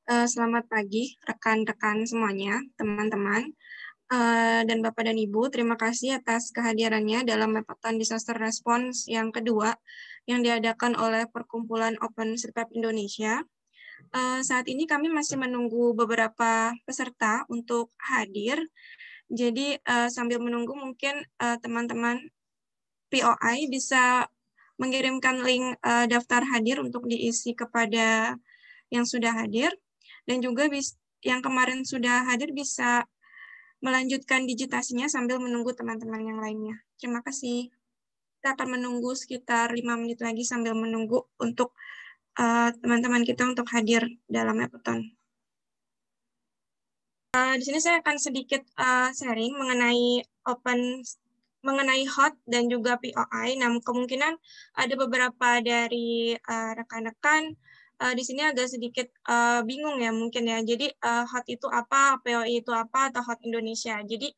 Selamat pagi rekan-rekan semuanya, teman-teman, dan Bapak dan Ibu. Terima kasih atas kehadirannya dalam Mapatan Disaster Response yang kedua yang diadakan oleh Perkumpulan OpenStreetMap Indonesia. Saat ini kami masih menunggu beberapa peserta untuk hadir. Jadi sambil menunggu mungkin teman-teman POI bisa mengirimkan link daftar hadir untuk diisi kepada yang sudah hadir. Dan juga yang kemarin sudah hadir bisa melanjutkan digitasinya sambil menunggu teman-teman yang lainnya. Terima kasih. Kita akan menunggu sekitar 5 menit lagi sambil menunggu untuk teman-teman kita untuk hadir dalam Mapatan. Di sini saya akan sedikit sharing mengenai HOT dan juga POI. Nah, kemungkinan ada beberapa dari rekan-rekan di sini agak sedikit bingung ya mungkin ya. Jadi HOT itu apa, POI itu apa, atau HOT Indonesia. Jadi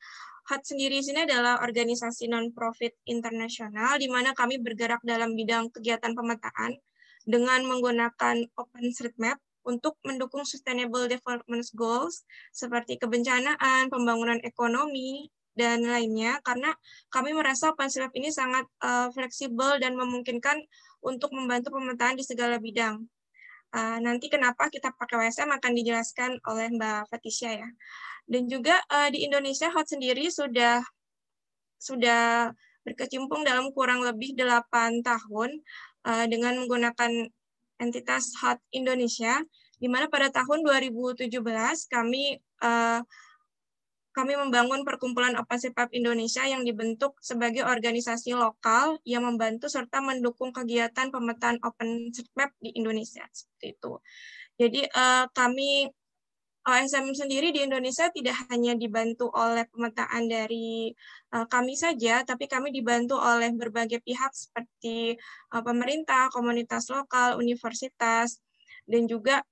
HOT sendiri sini adalah organisasi non-profit internasional di mana kami bergerak dalam bidang kegiatan pemetaan dengan menggunakan OpenStreetMap untuk mendukung Sustainable Development Goals seperti kebencanaan, pembangunan ekonomi, dan lainnya, karena kami merasa OpenStreetMap ini sangat fleksibel dan memungkinkan untuk membantu pemetaan di segala bidang. Nanti kenapa kita pakai OSM akan dijelaskan oleh Mbak Fatisha ya. Dan juga di Indonesia HOT sendiri sudah berkecimpung dalam kurang lebih 8 tahun dengan menggunakan entitas HOT Indonesia, di mana pada tahun 2017 kami membangun Perkumpulan OpenStreetMap Indonesia yang dibentuk sebagai organisasi lokal yang membantu serta mendukung kegiatan pemetaan OpenStreetMap di Indonesia. Seperti itu. Jadi kami OSM sendiri di Indonesia tidak hanya dibantu oleh pemetaan dari kami saja, tapi kami dibantu oleh berbagai pihak seperti pemerintah, komunitas lokal, universitas, dan juga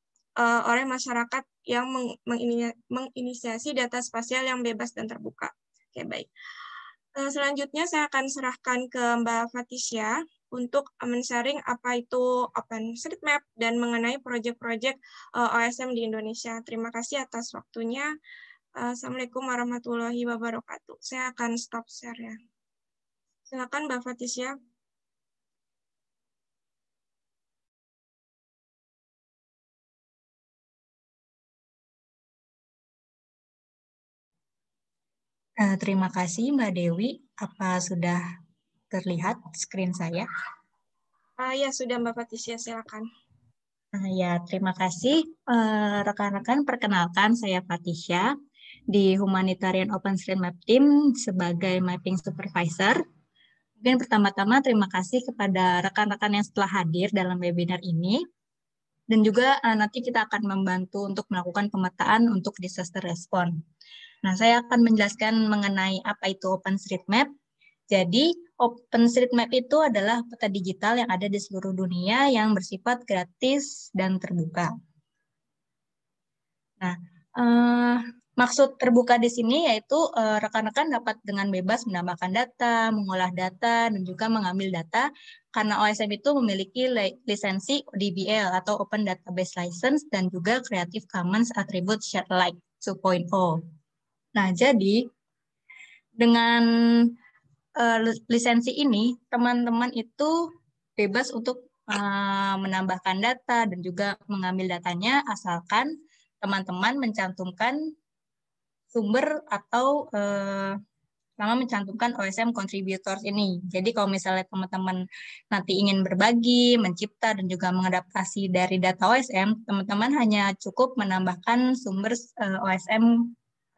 oleh masyarakat yang menginisiasi data spasial yang bebas dan terbuka. Oke, baik. Selanjutnya saya akan serahkan ke Mbak Fatisha untuk men-sharing apa itu OpenStreetMap dan mengenai proyek-proyek OSM di Indonesia. Terima kasih atas waktunya. Assalamualaikum warahmatullahi wabarakatuh. Saya akan stop share ya. Silakan Mbak Fatisha. Terima kasih Mbak Dewi. Apa sudah terlihat screen saya? Ya, sudah Mbak Fatisha, silakan. Ya, terima kasih. Rekan-rekan, perkenalkan saya Fatisha di Humanitarian OpenStreetMap Team sebagai Mapping Supervisor. Mungkin pertama-tama terima kasih kepada rekan-rekan yang setelah hadir dalam webinar ini. Dan juga nanti kita akan membantu untuk melakukan pemetaan untuk disaster response. Nah, saya akan menjelaskan mengenai apa itu OpenStreetMap. Jadi, OpenStreetMap itu adalah peta digital yang ada di seluruh dunia yang bersifat gratis dan terbuka. Nah, maksud terbuka di sini yaitu rekan-rekan dapat dengan bebas menambahkan data, mengolah data, dan juga mengambil data karena OSM itu memiliki lisensi ODBL atau Open Database License dan juga Creative Commons Attribute Share Alike 2.0. Nah, jadi dengan lisensi ini, teman-teman itu bebas untuk menambahkan data dan juga mengambil datanya asalkan teman-teman mencantumkan sumber atau sama mencantumkan OSM contributors ini. Jadi kalau misalnya teman-teman nanti ingin berbagi, mencipta, dan juga mengadaptasi dari data OSM, teman-teman hanya cukup menambahkan sumber OSM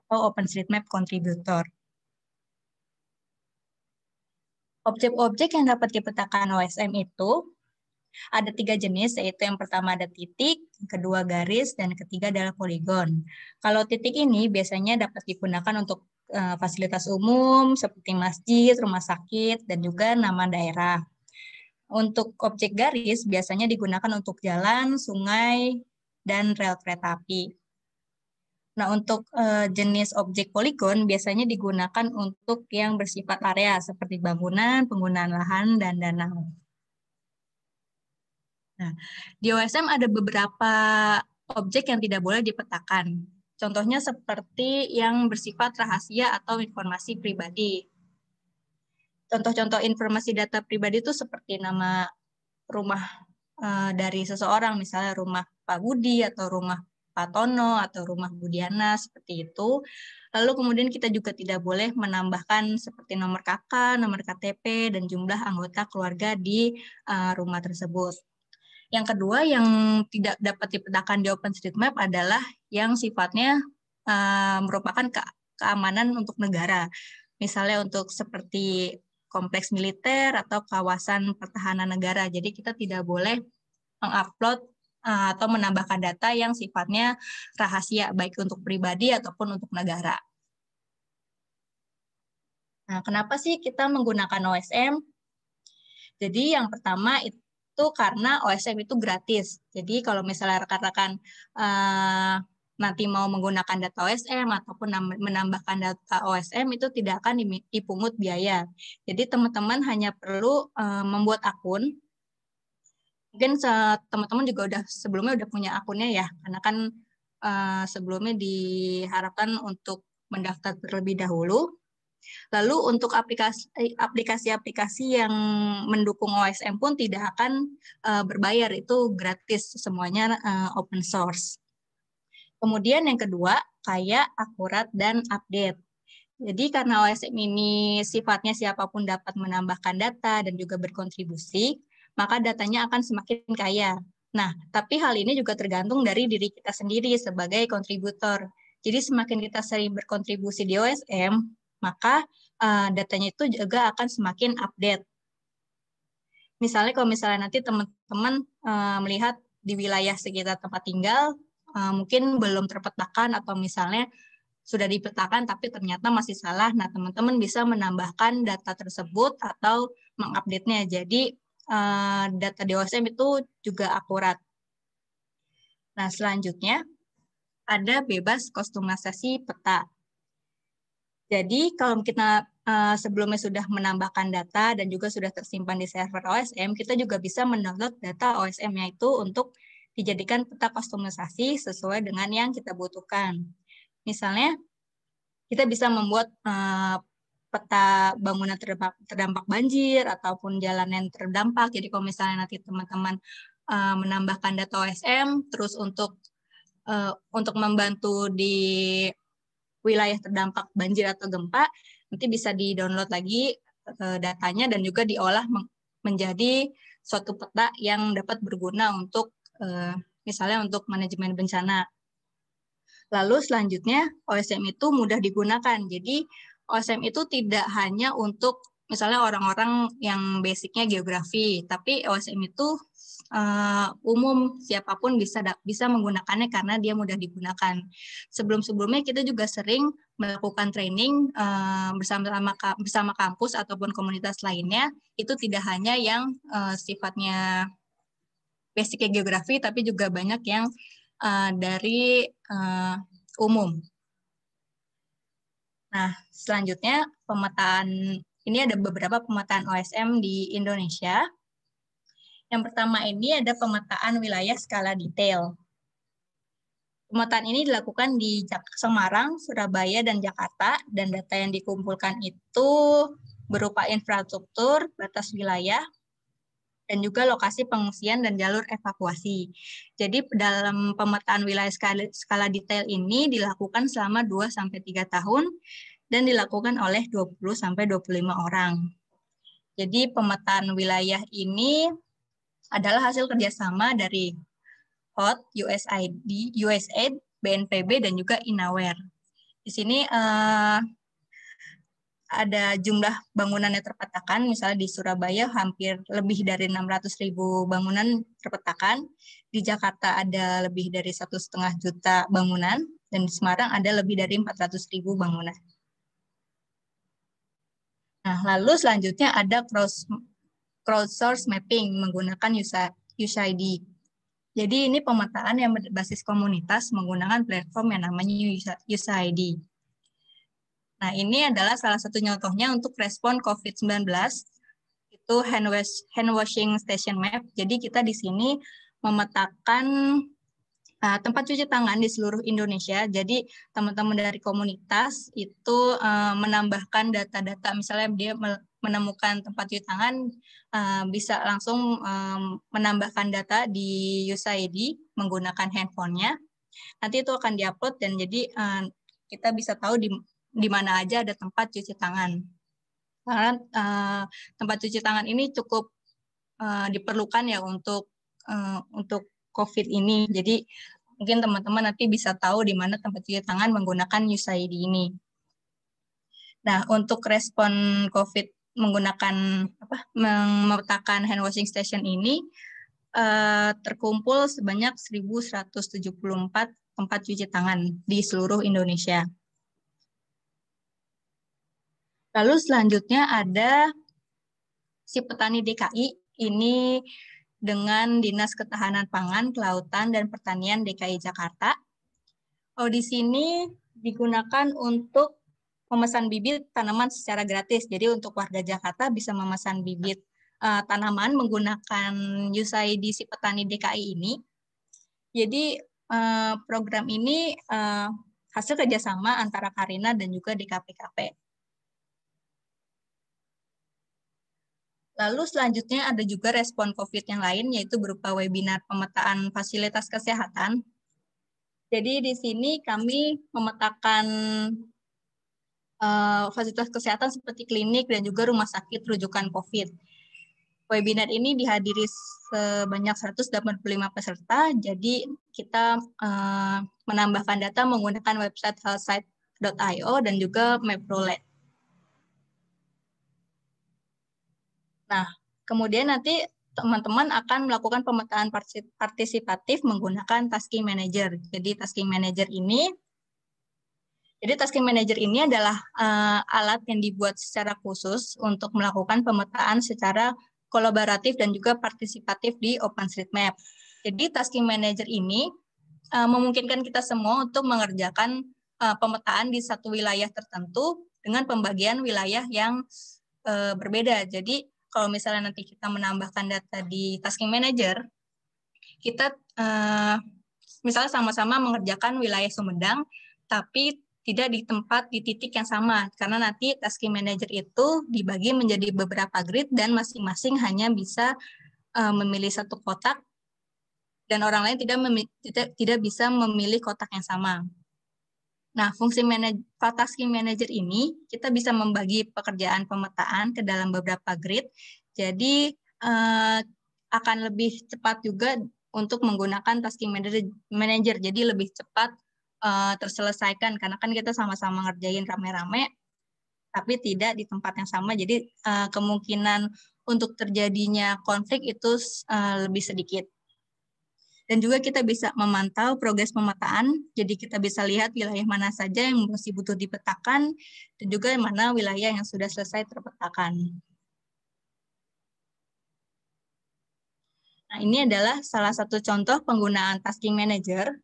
atau OpenStreetMap contributor. Objek-objek yang dapat dipetakan OSM itu ada 3 jenis, yaitu yang pertama ada titik, yang kedua garis, dan ketiga adalah poligon. Kalau titik ini biasanya dapat digunakan untuk fasilitas umum seperti masjid, rumah sakit, dan juga nama daerah. Untuk objek garis biasanya digunakan untuk jalan, sungai, dan rel kereta api. Nah, untuk jenis objek poligon biasanya digunakan untuk yang bersifat area seperti bangunan, penggunaan lahan, dan danau. Nah, di OSM ada beberapa objek yang tidak boleh dipetakan. Contohnya seperti yang bersifat rahasia atau informasi pribadi. Contoh-contoh informasi data pribadi itu seperti nama rumah dari seseorang, misalnya rumah Pak Budi atau rumah Pak Tono atau rumah Budiana, seperti itu. Lalu kemudian kita juga tidak boleh menambahkan seperti nomor KK, nomor KTP, dan jumlah anggota keluarga di rumah tersebut. Yang kedua yang tidak dapat dipetakan di OpenStreetMap adalah yang sifatnya merupakan keamanan untuk negara. Misalnya untuk seperti kompleks militer atau kawasan pertahanan negara. Jadi kita tidak boleh mengupload atau menambahkan data yang sifatnya rahasia, baik untuk pribadi ataupun untuk negara. Nah, kenapa sih kita menggunakan OSM? Jadi yang pertama itu karena OSM itu gratis. Jadi kalau misalnya rekan-rekan nanti mau menggunakan data OSM ataupun menambahkan data OSM itu tidak akan dipungut biaya. Jadi teman-teman hanya perlu membuat akun. Mungkin teman-teman juga sebelumnya udah punya akunnya ya, karena kan sebelumnya diharapkan untuk mendaftar terlebih dahulu. Lalu untuk aplikasi-aplikasi yang mendukung OSM pun tidak akan berbayar, itu gratis, semuanya open source. Kemudian yang kedua, kayak akurat dan update. Jadi karena OSM ini sifatnya siapapun dapat menambahkan data dan juga berkontribusi, maka datanya akan semakin kaya. Nah, tapi hal ini juga tergantung dari diri kita sendiri sebagai kontributor. Jadi semakin kita sering berkontribusi di OSM, maka datanya itu juga akan semakin update. Misalnya kalau misalnya nanti teman-teman melihat di wilayah sekitar tempat tinggal, mungkin belum terpetakan atau misalnya sudah dipetakan tapi ternyata masih salah, nah teman-teman bisa menambahkan data tersebut atau mengupdate-nya. Jadi data di OSM itu juga akurat. Nah selanjutnya ada bebas kustomisasi peta. Jadi kalau kita sebelumnya sudah menambahkan data dan juga sudah tersimpan di server OSM, kita juga bisa mendownload data OSM-nya itu untuk dijadikan peta kustomisasi sesuai dengan yang kita butuhkan. Misalnya, kita bisa membuat peta bangunan terdampak banjir ataupun jalan yang terdampak. Jadi kalau misalnya nanti teman-teman menambahkan data OSM, terus untuk membantu di wilayah terdampak banjir atau gempa, nanti bisa di-download lagi datanya dan juga diolah menjadi suatu peta yang dapat berguna untuk misalnya untuk manajemen bencana. Lalu selanjutnya OSM itu mudah digunakan. Jadi OSM itu tidak hanya untuk misalnya orang-orang yang basicnya geografi, tapi OSM itu umum, siapapun bisa menggunakannya karena dia mudah digunakan. Sebelum-sebelumnya kita juga sering melakukan training bersama kampus ataupun komunitas lainnya, itu tidak hanya yang sifatnya basicnya geografi, tapi juga banyak yang dari umum. Nah, selanjutnya pemetaan, ini ada beberapa pemetaan OSM di Indonesia. Yang pertama ini ada pemetaan wilayah skala detail. Pemetaan ini dilakukan di Semarang, Surabaya, dan Jakarta, dan data yang dikumpulkan itu berupa infrastruktur, batas wilayah, dan juga lokasi pengungsian dan jalur evakuasi. Jadi dalam pemetaan wilayah skala detail ini dilakukan selama 2-3 tahun dan dilakukan oleh 20-25 orang. Jadi pemetaan wilayah ini adalah hasil kerjasama dari HOT, USAID, BNPB, dan juga Inaware. Di sini ada jumlah bangunan yang terpetakan, misalnya di Surabaya hampir lebih dari 600.000 bangunan terpetakan, di Jakarta ada lebih dari 1,5 juta bangunan, dan di Semarang ada lebih dari 400.000 bangunan. Nah, lalu selanjutnya ada crowdsource mapping menggunakan USAID. Jadi ini pemetaan yang berbasis komunitas menggunakan platform yang namanya USAID. Nah, ini adalah salah satu contohnya untuk respon COVID-19, itu hand washing station map. Jadi kita di sini memetakan tempat cuci tangan di seluruh Indonesia. Jadi teman-teman dari komunitas itu menambahkan data-data, misalnya dia menemukan tempat cuci tangan, bisa langsung menambahkan data di USAID menggunakan handphonenya. Nanti itu akan diupload dan jadi kita bisa tahu di mana aja ada tempat cuci tangan. Karena tempat cuci tangan ini cukup diperlukan ya untuk COVID ini. Jadi mungkin teman-teman nanti bisa tahu di mana tempat cuci tangan menggunakan USAID ini. Nah, untuk respon COVID menggunakan memetakan hand washing station ini terkumpul sebanyak 1.174 tempat cuci tangan di seluruh Indonesia. Lalu selanjutnya ada si petani DKI ini dengan Dinas Ketahanan Pangan, Kelautan, dan Pertanian DKI Jakarta. Di sini digunakan untuk memesan bibit tanaman secara gratis. Jadi untuk warga Jakarta bisa memesan bibit tanaman menggunakan USAID si petani DKI ini. Jadi program ini hasil kerjasama antara Karina dan juga DKPKP. Lalu selanjutnya ada juga respon COVID yang lain, yaitu berupa webinar pemetaan fasilitas kesehatan. Jadi di sini kami memetakan fasilitas kesehatan seperti klinik dan juga rumah sakit rujukan COVID. Webinar ini dihadiri sebanyak 185 peserta, jadi kita menambahkan data menggunakan website healthsite.io dan juga MapRoulette. Nah, kemudian nanti teman-teman akan melakukan pemetaan partisipatif menggunakan Tasking Manager. Jadi Tasking Manager ini adalah alat yang dibuat secara khusus untuk melakukan pemetaan secara kolaboratif dan juga partisipatif di OpenStreetMap. Jadi Tasking Manager ini memungkinkan kita semua untuk mengerjakan pemetaan di satu wilayah tertentu dengan pembagian wilayah yang berbeda. Jadi kalau misalnya nanti kita menambahkan data di Tasking Manager, kita misalnya sama-sama mengerjakan wilayah Sumedang, tapi tidak di tempat di titik yang sama, karena nanti Tasking Manager itu dibagi menjadi beberapa grid dan masing-masing hanya bisa memilih satu kotak dan orang lain tidak bisa memilih kotak yang sama. Nah, fungsi Tasking Manager ini kita bisa membagi pekerjaan pemetaan ke dalam beberapa grid, jadi akan lebih cepat juga untuk menggunakan Tasking Manager, jadi lebih cepat terselesaikan karena kan kita sama-sama ngerjain rame-rame, tapi tidak di tempat yang sama, jadi kemungkinan untuk terjadinya konflik itu lebih sedikit. Dan juga kita bisa memantau progres pemetaan, jadi kita bisa lihat wilayah mana saja yang masih butuh dipetakan, dan juga mana wilayah yang sudah selesai terpetakan. Nah, ini adalah salah satu contoh penggunaan Tasking Manager.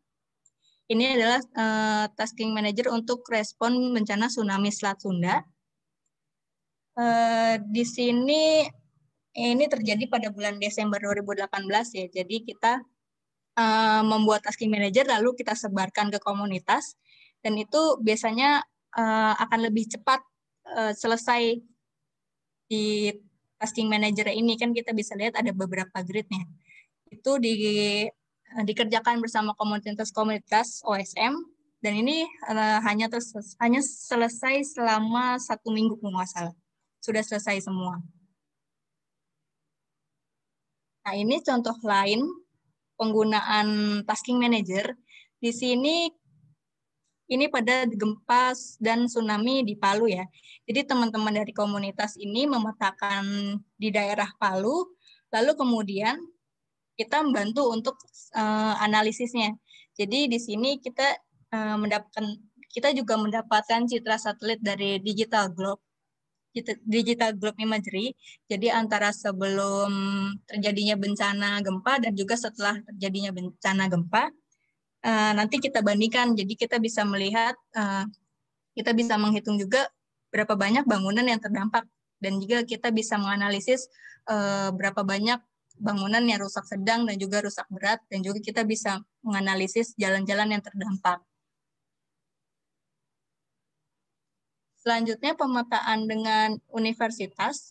Ini adalah Tasking Manager untuk respon bencana tsunami Selat Sunda. Di sini, ini terjadi pada bulan Desember 2018 ya, jadi kita membuat Tasking Manager lalu kita sebarkan ke komunitas dan itu biasanya akan lebih cepat selesai di Tasking Manager ini. Kan kita bisa lihat ada beberapa gridnya. Itu dikerjakan bersama komunitas OSM dan ini hanya selesai selama 1 minggu kalau nggak salah. Sudah selesai semua. Nah, ini contoh lain penggunaan Tasking Manager. Di sini ini pada gempa dan tsunami di Palu ya. Jadi teman-teman dari komunitas ini memetakan di daerah Palu, lalu kemudian kita membantu untuk analisisnya. Jadi di sini kita juga mendapatkan citra satelit dari Digital Globe Imagery. Jadi antara sebelum terjadinya bencana gempa dan juga setelah terjadinya bencana gempa, nanti kita bandingkan. Jadi kita bisa melihat, kita bisa menghitung juga berapa banyak bangunan yang terdampak dan juga kita bisa menganalisis berapa banyak bangunan yang rusak sedang dan juga rusak berat, dan juga kita bisa menganalisis jalan-jalan yang terdampak. Selanjutnya pemetaan dengan universitas.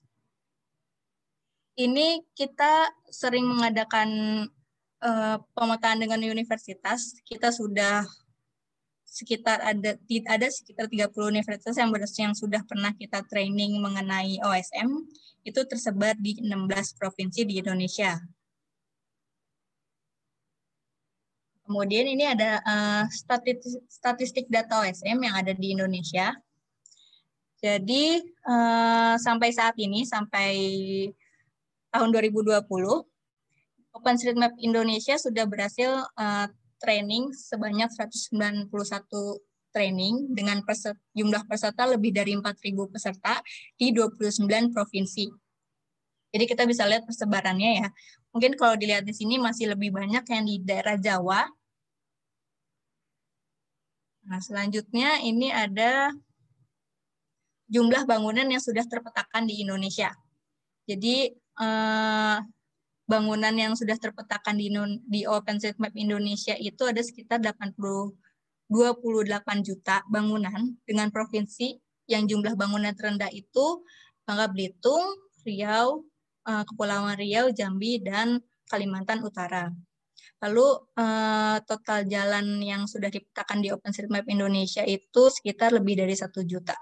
Ini kita sering mengadakan pemetaan dengan universitas. Kita sudah ada sekitar 30 universitas yang sudah pernah kita training mengenai OSM, itu tersebar di 16 provinsi di Indonesia. Kemudian ini ada statistik data OSM yang ada di Indonesia. Jadi sampai saat ini, sampai tahun 2020, OpenStreetMap Indonesia sudah berhasil training sebanyak 191 training dengan jumlah peserta lebih dari 4.000 peserta di 29 provinsi. Jadi kita bisa lihat persebarannya ya. Mungkin kalau dilihat di sini masih lebih banyak yang di daerah Jawa. Nah, selanjutnya ini ada jumlah bangunan yang sudah terpetakan di Indonesia. Jadi bangunan yang sudah terpetakan di OpenStreetMap Indonesia itu ada sekitar 28 juta bangunan dengan provinsi yang jumlah bangunan terendah itu Bangka Belitung, Riau, Kepulauan Riau, Jambi, dan Kalimantan Utara. Lalu total jalan yang sudah dipetakan di OpenStreetMap Indonesia itu sekitar lebih dari 1 juta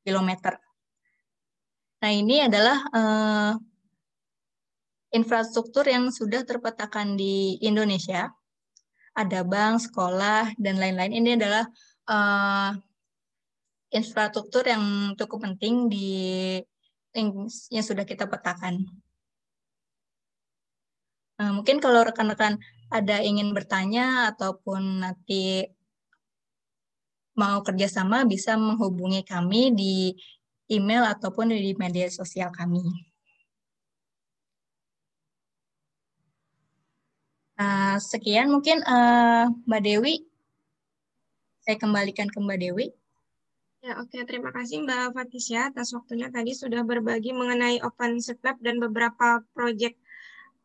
kilometer. Nah, ini adalah infrastruktur yang sudah terpetakan di Indonesia. Ada bank, sekolah, dan lain-lain. Ini adalah infrastruktur yang cukup penting yang sudah kita petakan. Mungkin kalau rekan-rekan ada ingin bertanya ataupun nanti mau kerjasama, bisa menghubungi kami di email ataupun di media sosial kami. Sekian mungkin Mbak Dewi. Saya kembalikan ke Mbak Dewi. Ya, oke. Terima kasih Mbak Fatisya atas waktunya tadi sudah berbagi mengenai OpenStreetMap dan beberapa proyek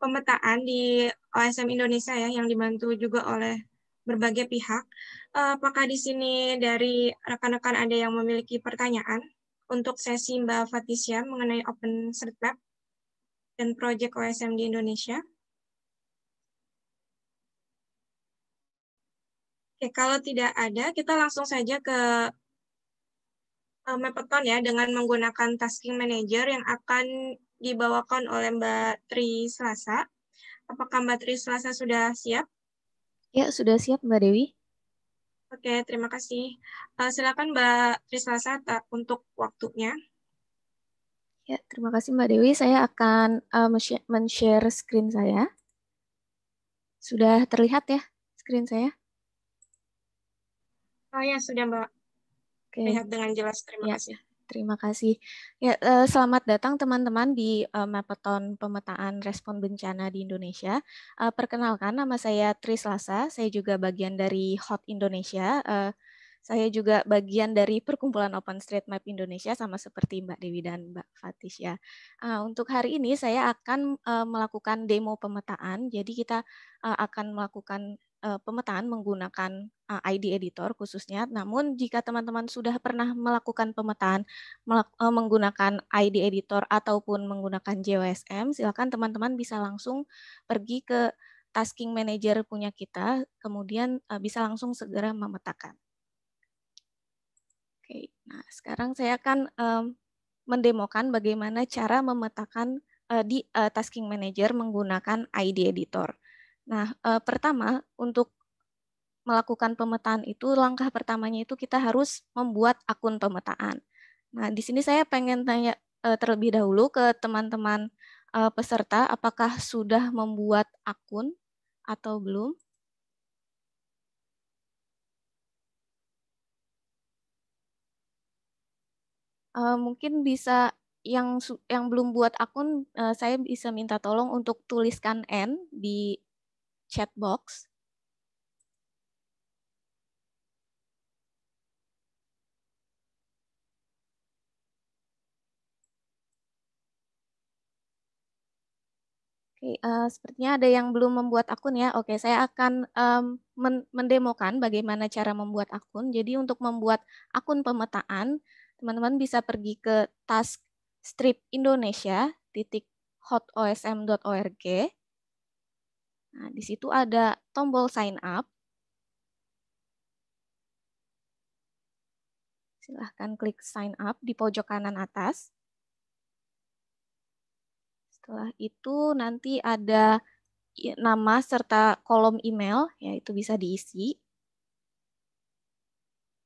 pemetaan di OSM Indonesia ya, yang dibantu juga oleh berbagai pihak. Apakah di sini dari rekan-rekan ada yang memiliki pertanyaan untuk sesi Mbak Fatisya mengenai OpenStreetMap dan proyek OSM di Indonesia? Oke, kalau tidak ada, kita langsung saja ke Mapperton ya, dengan menggunakan Tasking Manager yang akan dibawakan oleh Mbak Tri Selasa. Apakah Mbak Tri Selasa sudah siap? Ya, sudah siap Mbak Dewi. Oke, terima kasih. Silakan Mbak Tri Selasa untuk waktunya. Ya, terima kasih Mbak Dewi. Saya akan men-share screen saya. Sudah terlihat ya screen saya? Oh ya, sudah Mbak. Oke. Lihat dengan jelas. Terima Ya, kasih. terima kasih. Ya, selamat datang teman-teman di Mapperton Pemetaan Respon Bencana di Indonesia. Perkenalkan, nama saya Tri Selasa. Saya juga bagian dari HOT Indonesia. Saya juga bagian dari Perkumpulan OpenStreetMap Indonesia, sama seperti Mbak Dewi dan Mbak Fatisya. Untuk hari ini saya akan melakukan demo pemetaan. Jadi kita akan melakukan pemetaan menggunakan ID editor khususnya. Namun jika teman-teman sudah pernah melakukan pemetaan menggunakan ID editor ataupun menggunakan JOSM, silakan teman-teman bisa langsung pergi ke tasking manager punya kita, kemudian bisa langsung segera memetakan. Oke, nah sekarang saya akan mendemokan bagaimana cara memetakan di tasking manager menggunakan ID editor. Nah, pertama untuk melakukan pemetaan itu, langkah pertamanya itu kita harus membuat akun pemetaan. Nah, di sini saya pengen tanya terlebih dahulu ke teman-teman peserta, apakah sudah membuat akun atau belum? Mungkin bisa yang belum buat akun, saya bisa minta tolong untuk tuliskan N di chat box. Oke, sepertinya ada yang belum membuat akun ya. Oke, saya akan mendemokan bagaimana cara membuat akun. Jadi untuk membuat akun pemetaan, teman-teman bisa pergi ke task strip indonesia.hotosm.org. Nah, di situ ada tombol sign up. Silahkan klik sign up di pojok kanan atas. Setelah itu nanti ada nama serta kolom email, yaitu bisa diisi.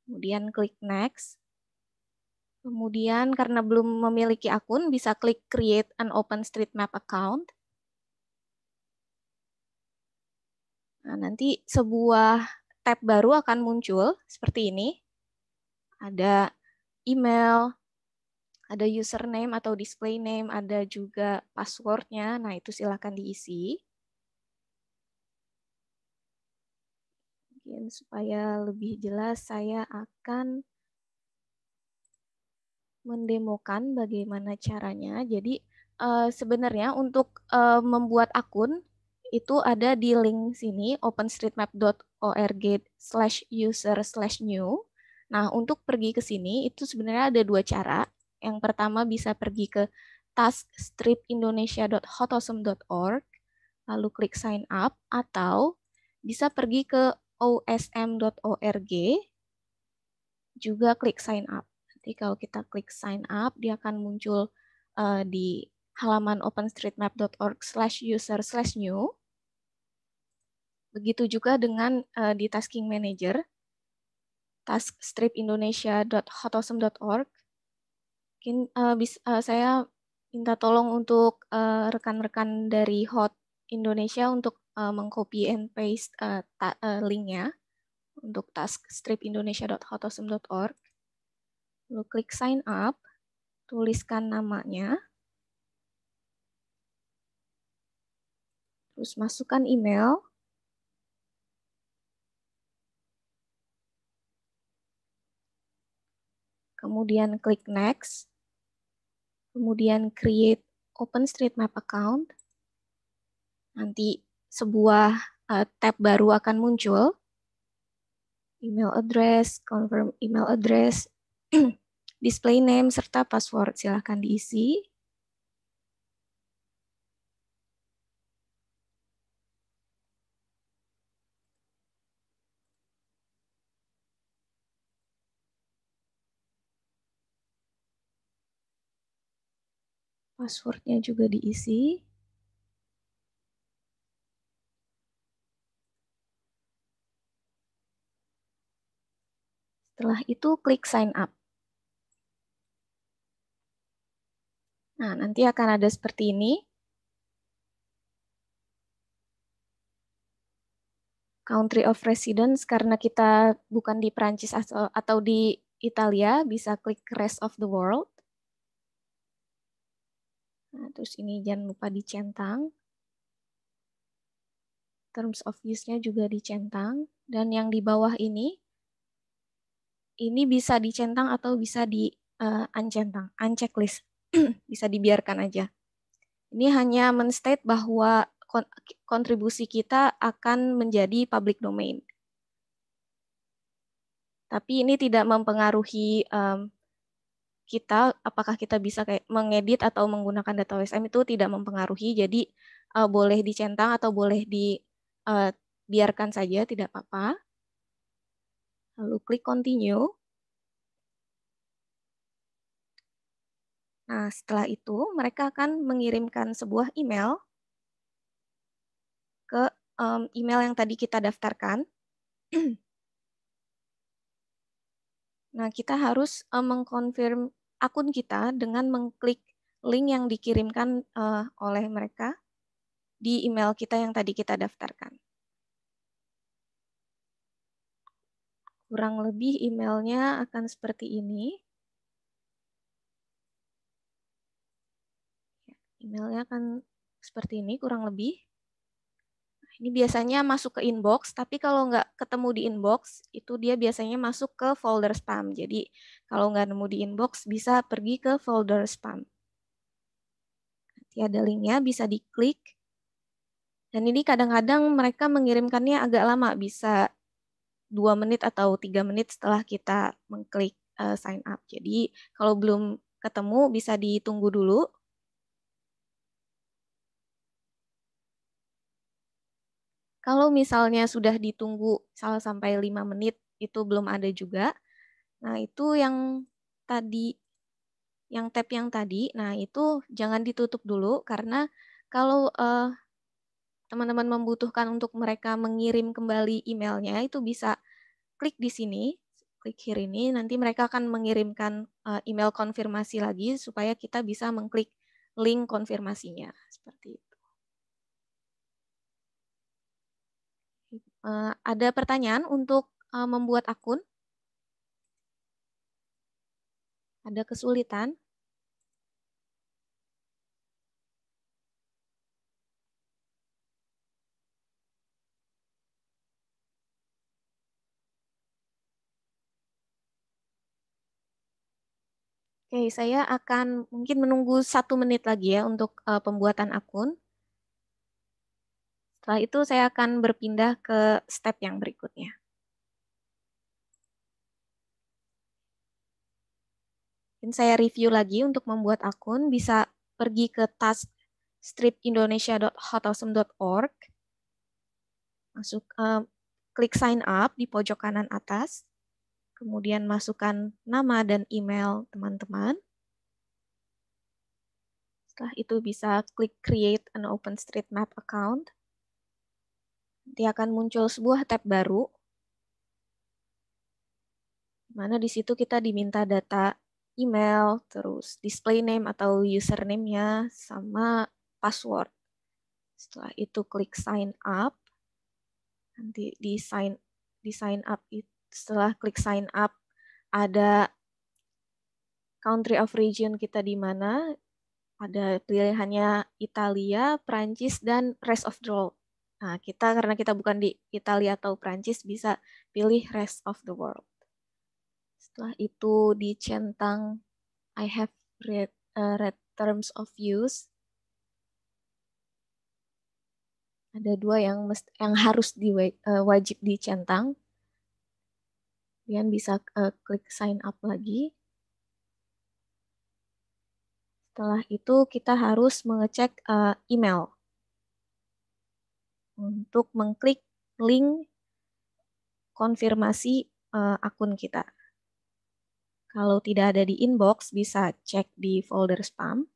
Kemudian klik next. Kemudian karena belum memiliki akun, bisa klik create an OpenStreetMap account. Nah, nanti sebuah tab baru akan muncul seperti ini. Ada email, ada username atau display name, ada juga passwordnya. Nah, itu silakan diisi. Mungkin supaya lebih jelas, saya akan mendemokan bagaimana caranya. Jadi, sebenarnya untuk membuat akun, itu ada di link sini, openstreetmap.org/user/new. Nah, untuk pergi ke sini, itu sebenarnya ada dua cara. Yang pertama bisa pergi ke taskstripindonesia.hotosm.org, lalu klik sign up, atau bisa pergi ke osm.org, juga klik sign up. Nanti kalau kita klik sign up, dia akan muncul di halaman openstreetmap.org/user/new. Begitu juga dengan di tasking manager, taskstripindonesia.hotosm.org. Mungkin saya minta tolong untuk rekan-rekan dari Hot Indonesia untuk mengcopy and paste linknya untuk taskstripindonesia.hotosm.org. Lalu klik sign up, tuliskan namanya, terus masukkan email, kemudian klik next, kemudian create OpenStreetMap account. Nanti sebuah tab baru akan muncul, email address, confirm email address, display name, serta password. Silahkan diisi. Passwordnya juga diisi. Setelah itu klik sign up. Nah, nanti akan ada seperti ini. Country of residence, karena kita bukan di Prancis atau di Italia, bisa klik rest of the world. Nah, terus ini jangan lupa dicentang. Terms of use-nya juga dicentang. Dan yang di bawah ini bisa dicentang atau bisa di-uncentang, unchecklist. Bisa dibiarkan aja. Ini hanya men-state bahwa kontribusi kita akan menjadi public domain. Tapi ini tidak mempengaruhi kita, apakah kita bisa kayak mengedit atau menggunakan data OSM, itu tidak mempengaruhi. Jadi boleh dicentang atau boleh dibiarkan saja, tidak apa-apa. Lalu klik continue. Nah, setelah itu mereka akan mengirimkan sebuah email ke email yang tadi kita daftarkan. Nah, kita harus mengkonfirm akun kita dengan mengklik link yang dikirimkan oleh mereka di email kita yang tadi kita daftarkan. Kurang lebih emailnya akan seperti ini. Emailnya akan seperti ini kurang lebih. Ini biasanya masuk ke inbox, tapi kalau nggak ketemu di inbox, itu dia biasanya masuk ke folder spam. Jadi kalau nggak nemu di inbox, bisa pergi ke folder spam. Nanti ada linknya, bisa diklik. Dan ini kadang-kadang mereka mengirimkannya agak lama, bisa 2 menit atau 3 menit setelah kita mengklik sign up. Jadi kalau belum ketemu bisa ditunggu dulu. Kalau misalnya sudah ditunggu sampai 5 menit itu belum ada juga. Nah, itu yang tadi, yang tab yang tadi, nah itu jangan ditutup dulu karena kalau teman-teman membutuhkan untuk mereka mengirim kembali emailnya, itu bisa klik di sini, klik here ini, nanti mereka akan mengirimkan email konfirmasi lagi supaya kita bisa mengklik link konfirmasinya, seperti itu. Ada pertanyaan untuk membuat akun? Ada kesulitan? Oke, saya akan mungkin menunggu 1 menit lagi ya untuk pembuatan akun. Setelah itu saya akan berpindah ke step yang berikutnya. Dan saya review lagi untuk membuat akun, bisa pergi ke task stripindonesia.hotawesome.org, masuk klik sign up di pojok kanan atas, kemudian masukkan nama dan email teman-teman. Setelah itu bisa klik create an OpenStreetMap account. Nanti akan muncul sebuah tab baru, di mana di situ kita diminta data email, terus display name atau username-nya, sama password. Setelah itu klik sign up. Nanti di sign up, setelah klik sign up ada country of region kita di mana, ada pilihannya Italia, Prancis, dan rest of the world. Nah, karena kita bukan di Italia atau Prancis, bisa pilih rest of the world. Setelah itu dicentang I have read terms of use. Ada 2 yang harus wajib dicentang. Kemudian bisa klik sign up lagi. Setelah itu kita harus mengecek email untuk mengklik link konfirmasi akun kita. Kalau tidak ada di inbox, bisa cek di folder spam.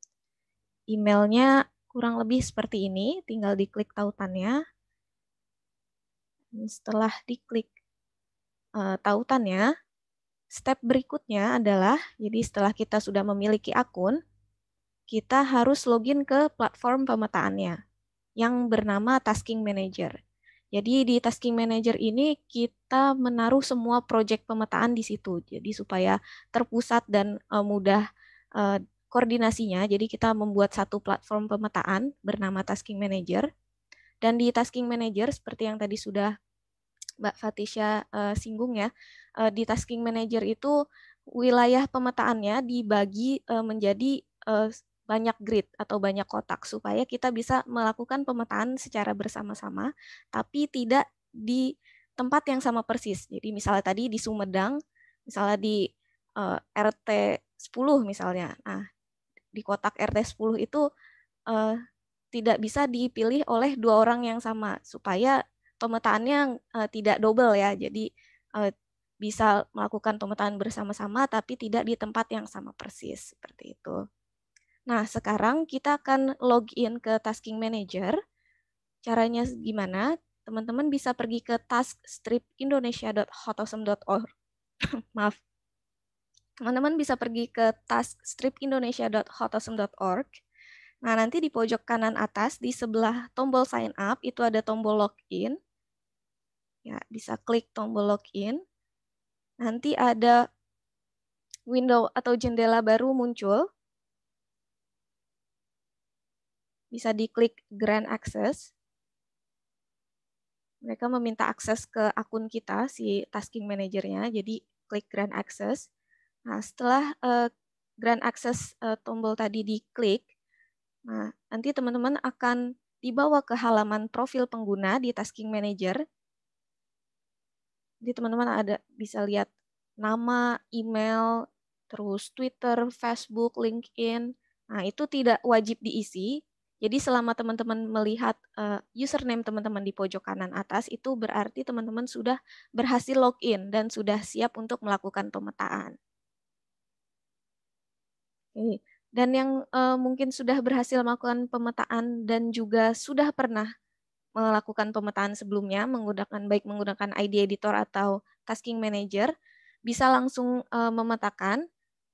Emailnya kurang lebih seperti ini, tinggal diklik tautannya. Setelah diklik tautannya, step berikutnya adalah, jadi setelah kita sudah memiliki akun, kita harus login ke platform pemetaannya yang bernama Tasking Manager. Jadi di Tasking Manager ini kita menaruh semua proyek pemetaan di situ. Jadi supaya terpusat dan mudah koordinasinya. Jadi kita membuat satu platform pemetaan bernama Tasking Manager. Dan di Tasking Manager seperti yang tadi sudah Mbak Fatisha singgung ya, di Tasking Manager itu wilayah pemetaannya dibagi menjadi banyak grid atau banyak kotak supaya kita bisa melakukan pemetaan secara bersama-sama tapi tidak di tempat yang sama persis. Jadi misalnya tadi di Sumedang, misalnya di RT 10 misalnya. Nah, di kotak RT 10 itu tidak bisa dipilih oleh 2 orang yang sama supaya pemetaannya tidak double ya. Jadi bisa melakukan pemetaan bersama-sama tapi tidak di tempat yang sama persis seperti itu. Nah, sekarang kita akan login ke Tasking Manager. Caranya gimana? Teman-teman bisa pergi ke taskstripindonesia.hotawesome.org. Maaf. Teman-teman bisa pergi ke taskstripindonesia.hotawesome.org. Nah, nanti di pojok kanan atas di sebelah tombol sign up itu ada tombol login. Ya, bisa klik tombol login. Nanti ada window atau jendela baru muncul. Bisa diklik Grant Access. Mereka meminta akses ke akun kita, si Tasking Manager-nya, jadi klik Grant Access. Nah, setelah Grant Access tombol tadi diklik, nah, nanti teman-teman akan dibawa ke halaman profil pengguna di Tasking Manager. Jadi teman-teman bisa lihat nama, email, terus Twitter, Facebook, LinkedIn. Nah, itu tidak wajib diisi. Jadi selama teman-teman melihat username teman-teman di pojok kanan atas, itu berarti teman-teman sudah berhasil login dan sudah siap untuk melakukan pemetaan. Oke. Dan yang mungkin sudah berhasil melakukan pemetaan dan juga sudah pernah melakukan pemetaan sebelumnya baik menggunakan ID Editor atau Tasking Manager, bisa langsung memetakan.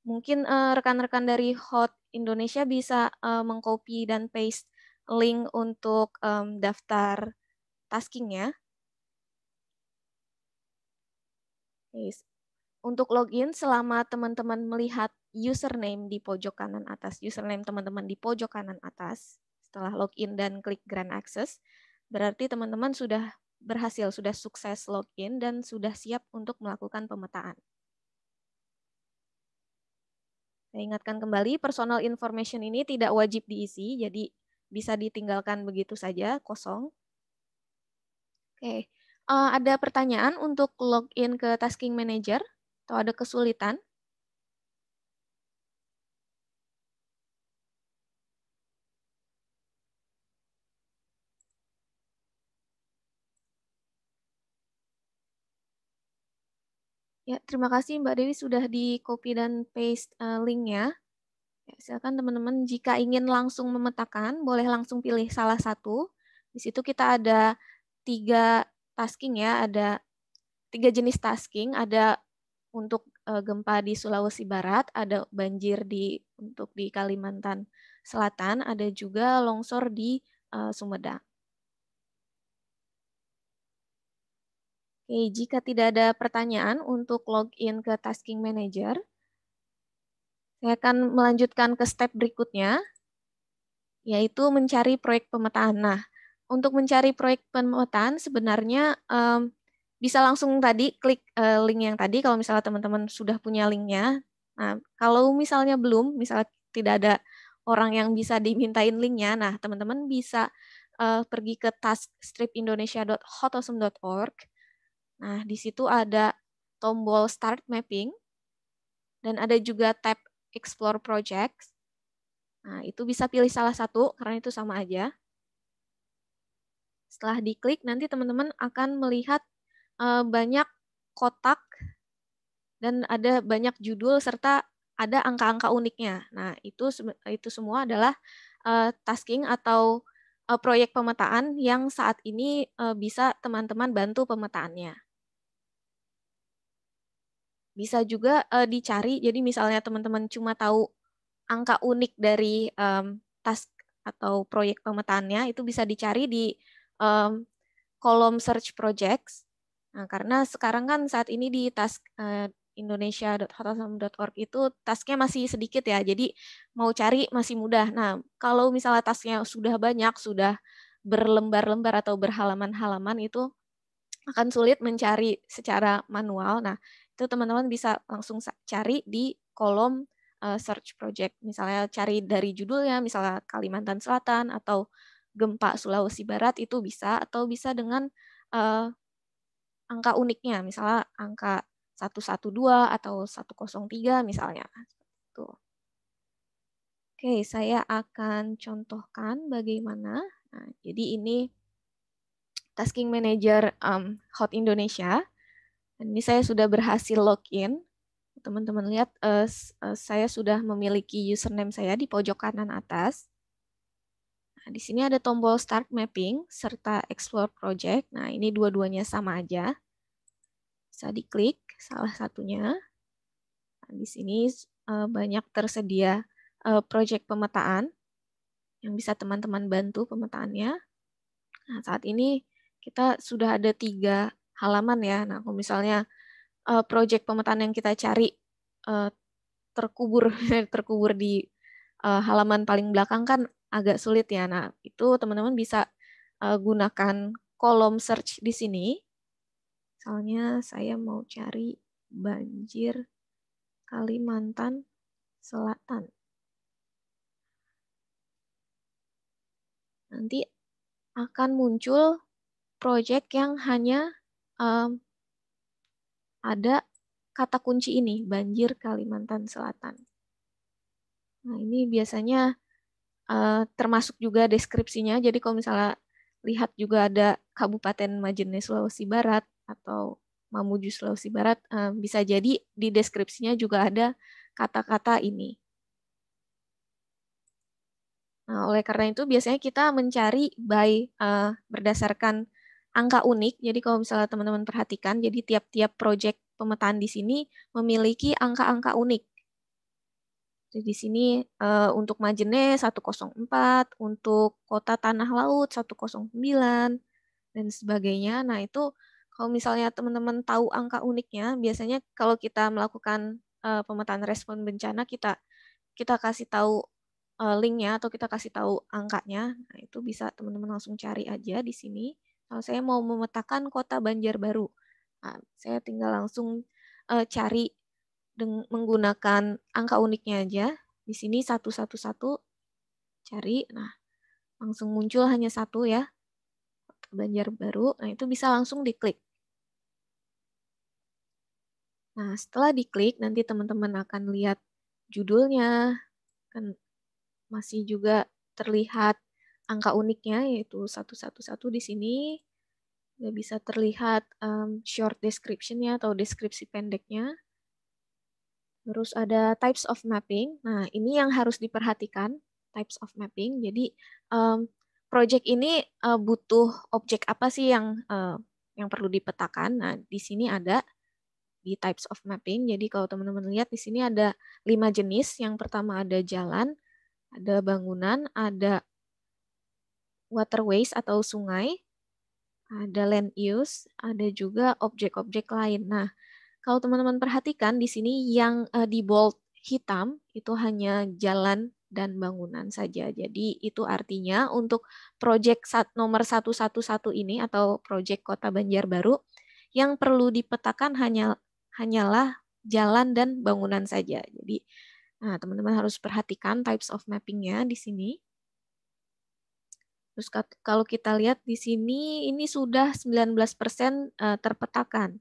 Mungkin rekan-rekan dari Hot Indonesia bisa mengcopy dan paste link untuk daftar taskingnya. Untuk login, selama teman-teman melihat username di pojok kanan atas, username teman-teman di pojok kanan atas, setelah login dan klik Grant Access, berarti teman-teman sudah berhasil, sudah sukses login dan sudah siap untuk melakukan pemetaan. Saya ingatkan kembali, personal information ini tidak wajib diisi, jadi bisa ditinggalkan begitu saja, kosong. Oke, ada pertanyaan untuk login ke Tasking Manager atau ada kesulitan? Ya, terima kasih Mbak Dewi sudah di copy dan paste linknya. Ya, silakan teman-teman jika ingin langsung memetakan, boleh langsung pilih salah satu. Di situ kita ada 3 tasking ya, ada 3 jenis tasking, ada untuk gempa di Sulawesi Barat, ada banjir untuk di Kalimantan Selatan, ada juga longsor di Sumedang. Oke, jika tidak ada pertanyaan untuk login ke Tasking Manager, saya akan melanjutkan ke step berikutnya, yaitu mencari proyek pemetaan. Nah, untuk mencari proyek pemetaan sebenarnya bisa langsung tadi klik link yang tadi kalau misalnya teman-teman sudah punya linknya. Nah, kalau misalnya belum, misalnya tidak ada orang yang bisa dimintain linknya, nah teman-teman bisa pergi ke taskstripindonesia.hotawesome.org. Nah, di situ ada tombol Start Mapping, dan ada juga tab Explore Projects. Nah, itu bisa pilih salah satu, karena itu sama aja. Setelah diklik, nanti teman-teman akan melihat banyak kotak, dan ada banyak judul, serta ada angka-angka uniknya. Nah, itu semua adalah tasking atau proyek pemetaan yang saat ini bisa teman-teman bantu pemetaannya. Bisa juga dicari, jadi misalnya teman-teman cuma tahu angka unik dari task atau proyek pemetaannya, itu bisa dicari di kolom search projects. Nah, karena sekarang kan saat ini di task indonesia.hotawesome.org itu tasknya masih sedikit ya, jadi mau cari masih mudah. Nah, kalau misalnya tasknya sudah banyak, sudah berlembar-lembar atau berhalaman-halaman, itu akan sulit mencari secara manual. Nah, itu teman-teman bisa langsung cari di kolom search project. Misalnya cari dari judulnya, misalnya Kalimantan Selatan atau gempa Sulawesi Barat, itu bisa, atau bisa dengan angka uniknya, misalnya angka 112 atau 103 misalnya. Tuh. Oke, saya akan contohkan bagaimana. Nah, jadi ini Tasking Manager Hot Indonesia. Dan ini saya sudah berhasil login. Teman-teman lihat, saya sudah memiliki username saya di pojok kanan atas. Nah, di sini ada tombol Start Mapping serta Explore Project. Nah, ini dua-duanya sama aja. Bisa diklik salah satunya. Nah, di sini banyak tersedia project pemetaan yang bisa teman-teman bantu pemetaannya. Nah, saat ini kita sudah ada 3 halaman ya. Nah, kalau misalnya project pemetaan yang kita cari terkubur terkubur di halaman paling belakang kan agak sulit ya. Nah, itu teman-teman bisa gunakan kolom search di sini. Misalnya saya mau cari banjir Kalimantan Selatan. Nanti akan muncul project yang hanya ada kata kunci ini, banjir Kalimantan Selatan. Nah, ini biasanya termasuk juga deskripsinya. Jadi kalau misalnya lihat juga ada Kabupaten Majene Sulawesi Barat atau Mamuju Sulawesi Barat, bisa jadi di deskripsinya juga ada kata-kata ini. Nah, oleh karena itu biasanya kita mencari by berdasarkan angka unik. Jadi kalau misalnya teman-teman perhatikan, jadi tiap-tiap proyek pemetaan di sini memiliki angka-angka unik. Jadi di sini untuk Majene 104, untuk Kota Tanah Laut 109, dan sebagainya. Nah itu kalau misalnya teman-teman tahu angka uniknya, biasanya kalau kita melakukan pemetaan respon bencana, kita kasih tahu linknya atau kita kasih tahu angkanya. Nah itu bisa teman-teman langsung cari aja di sini. Kalau saya mau memetakan Kota Banjarbaru, nah, saya tinggal langsung cari menggunakan angka uniknya aja. Di sini 111 cari, nah langsung muncul hanya satu ya, Banjarbaru. Nah itu bisa langsung diklik. Nah setelah diklik nanti teman-teman akan lihat judulnya, kan masih juga terlihat angka uniknya yaitu 111 di sini. Nggak bisa terlihat short description-nya atau deskripsi pendeknya. Terus ada types of mapping. Nah, ini yang harus diperhatikan, types of mapping. Jadi, project ini butuh objek apa sih yang perlu dipetakan. Nah, di sini ada di types of mapping. Jadi, kalau teman-teman lihat di sini ada 5 jenis. Yang pertama ada jalan, ada bangunan, ada waterways atau sungai, ada land use, ada juga objek-objek lain. Nah, kalau teman-teman perhatikan di sini yang di bold hitam itu hanya jalan dan bangunan saja. Jadi itu artinya untuk proyek nomor 111 ini atau proyek Kota Banjarbaru yang perlu dipetakan hanyalah jalan dan bangunan saja. Jadi nah, teman-teman harus perhatikan types of mapping-nya di sini. Terus kalau kita lihat di sini ini sudah 19% terpetakan.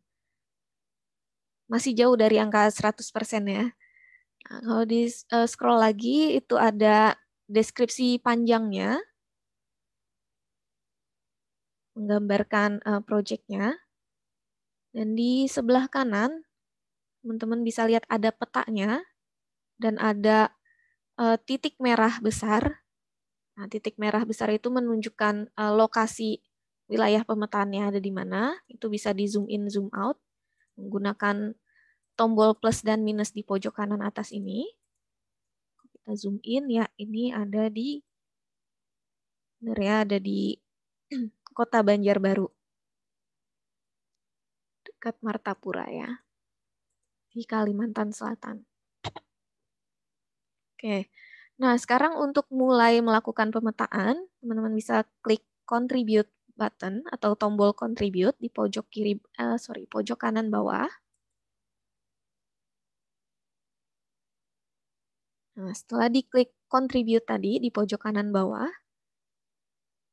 Masih jauh dari angka 100% ya. Nah, kalau di scroll lagi itu ada deskripsi panjangnya, menggambarkan proyeknya. Dan di sebelah kanan, teman-teman bisa lihat ada petanya dan ada titik merah besar. Nah, titik merah besar itu menunjukkan lokasi wilayah pemetaannya ada di mana. Itu bisa di zoom in, zoom out menggunakan tombol plus dan minus di pojok kanan atas ini. Kita zoom in ya, ini ada di Kota Banjarbaru. Dekat Martapura ya. Di Kalimantan Selatan. Oke. Nah, sekarang untuk mulai melakukan pemetaan, teman-teman bisa klik contribute button atau tombol contribute di pojok pojok kanan bawah. Nah, setelah diklik contribute tadi di pojok kanan bawah,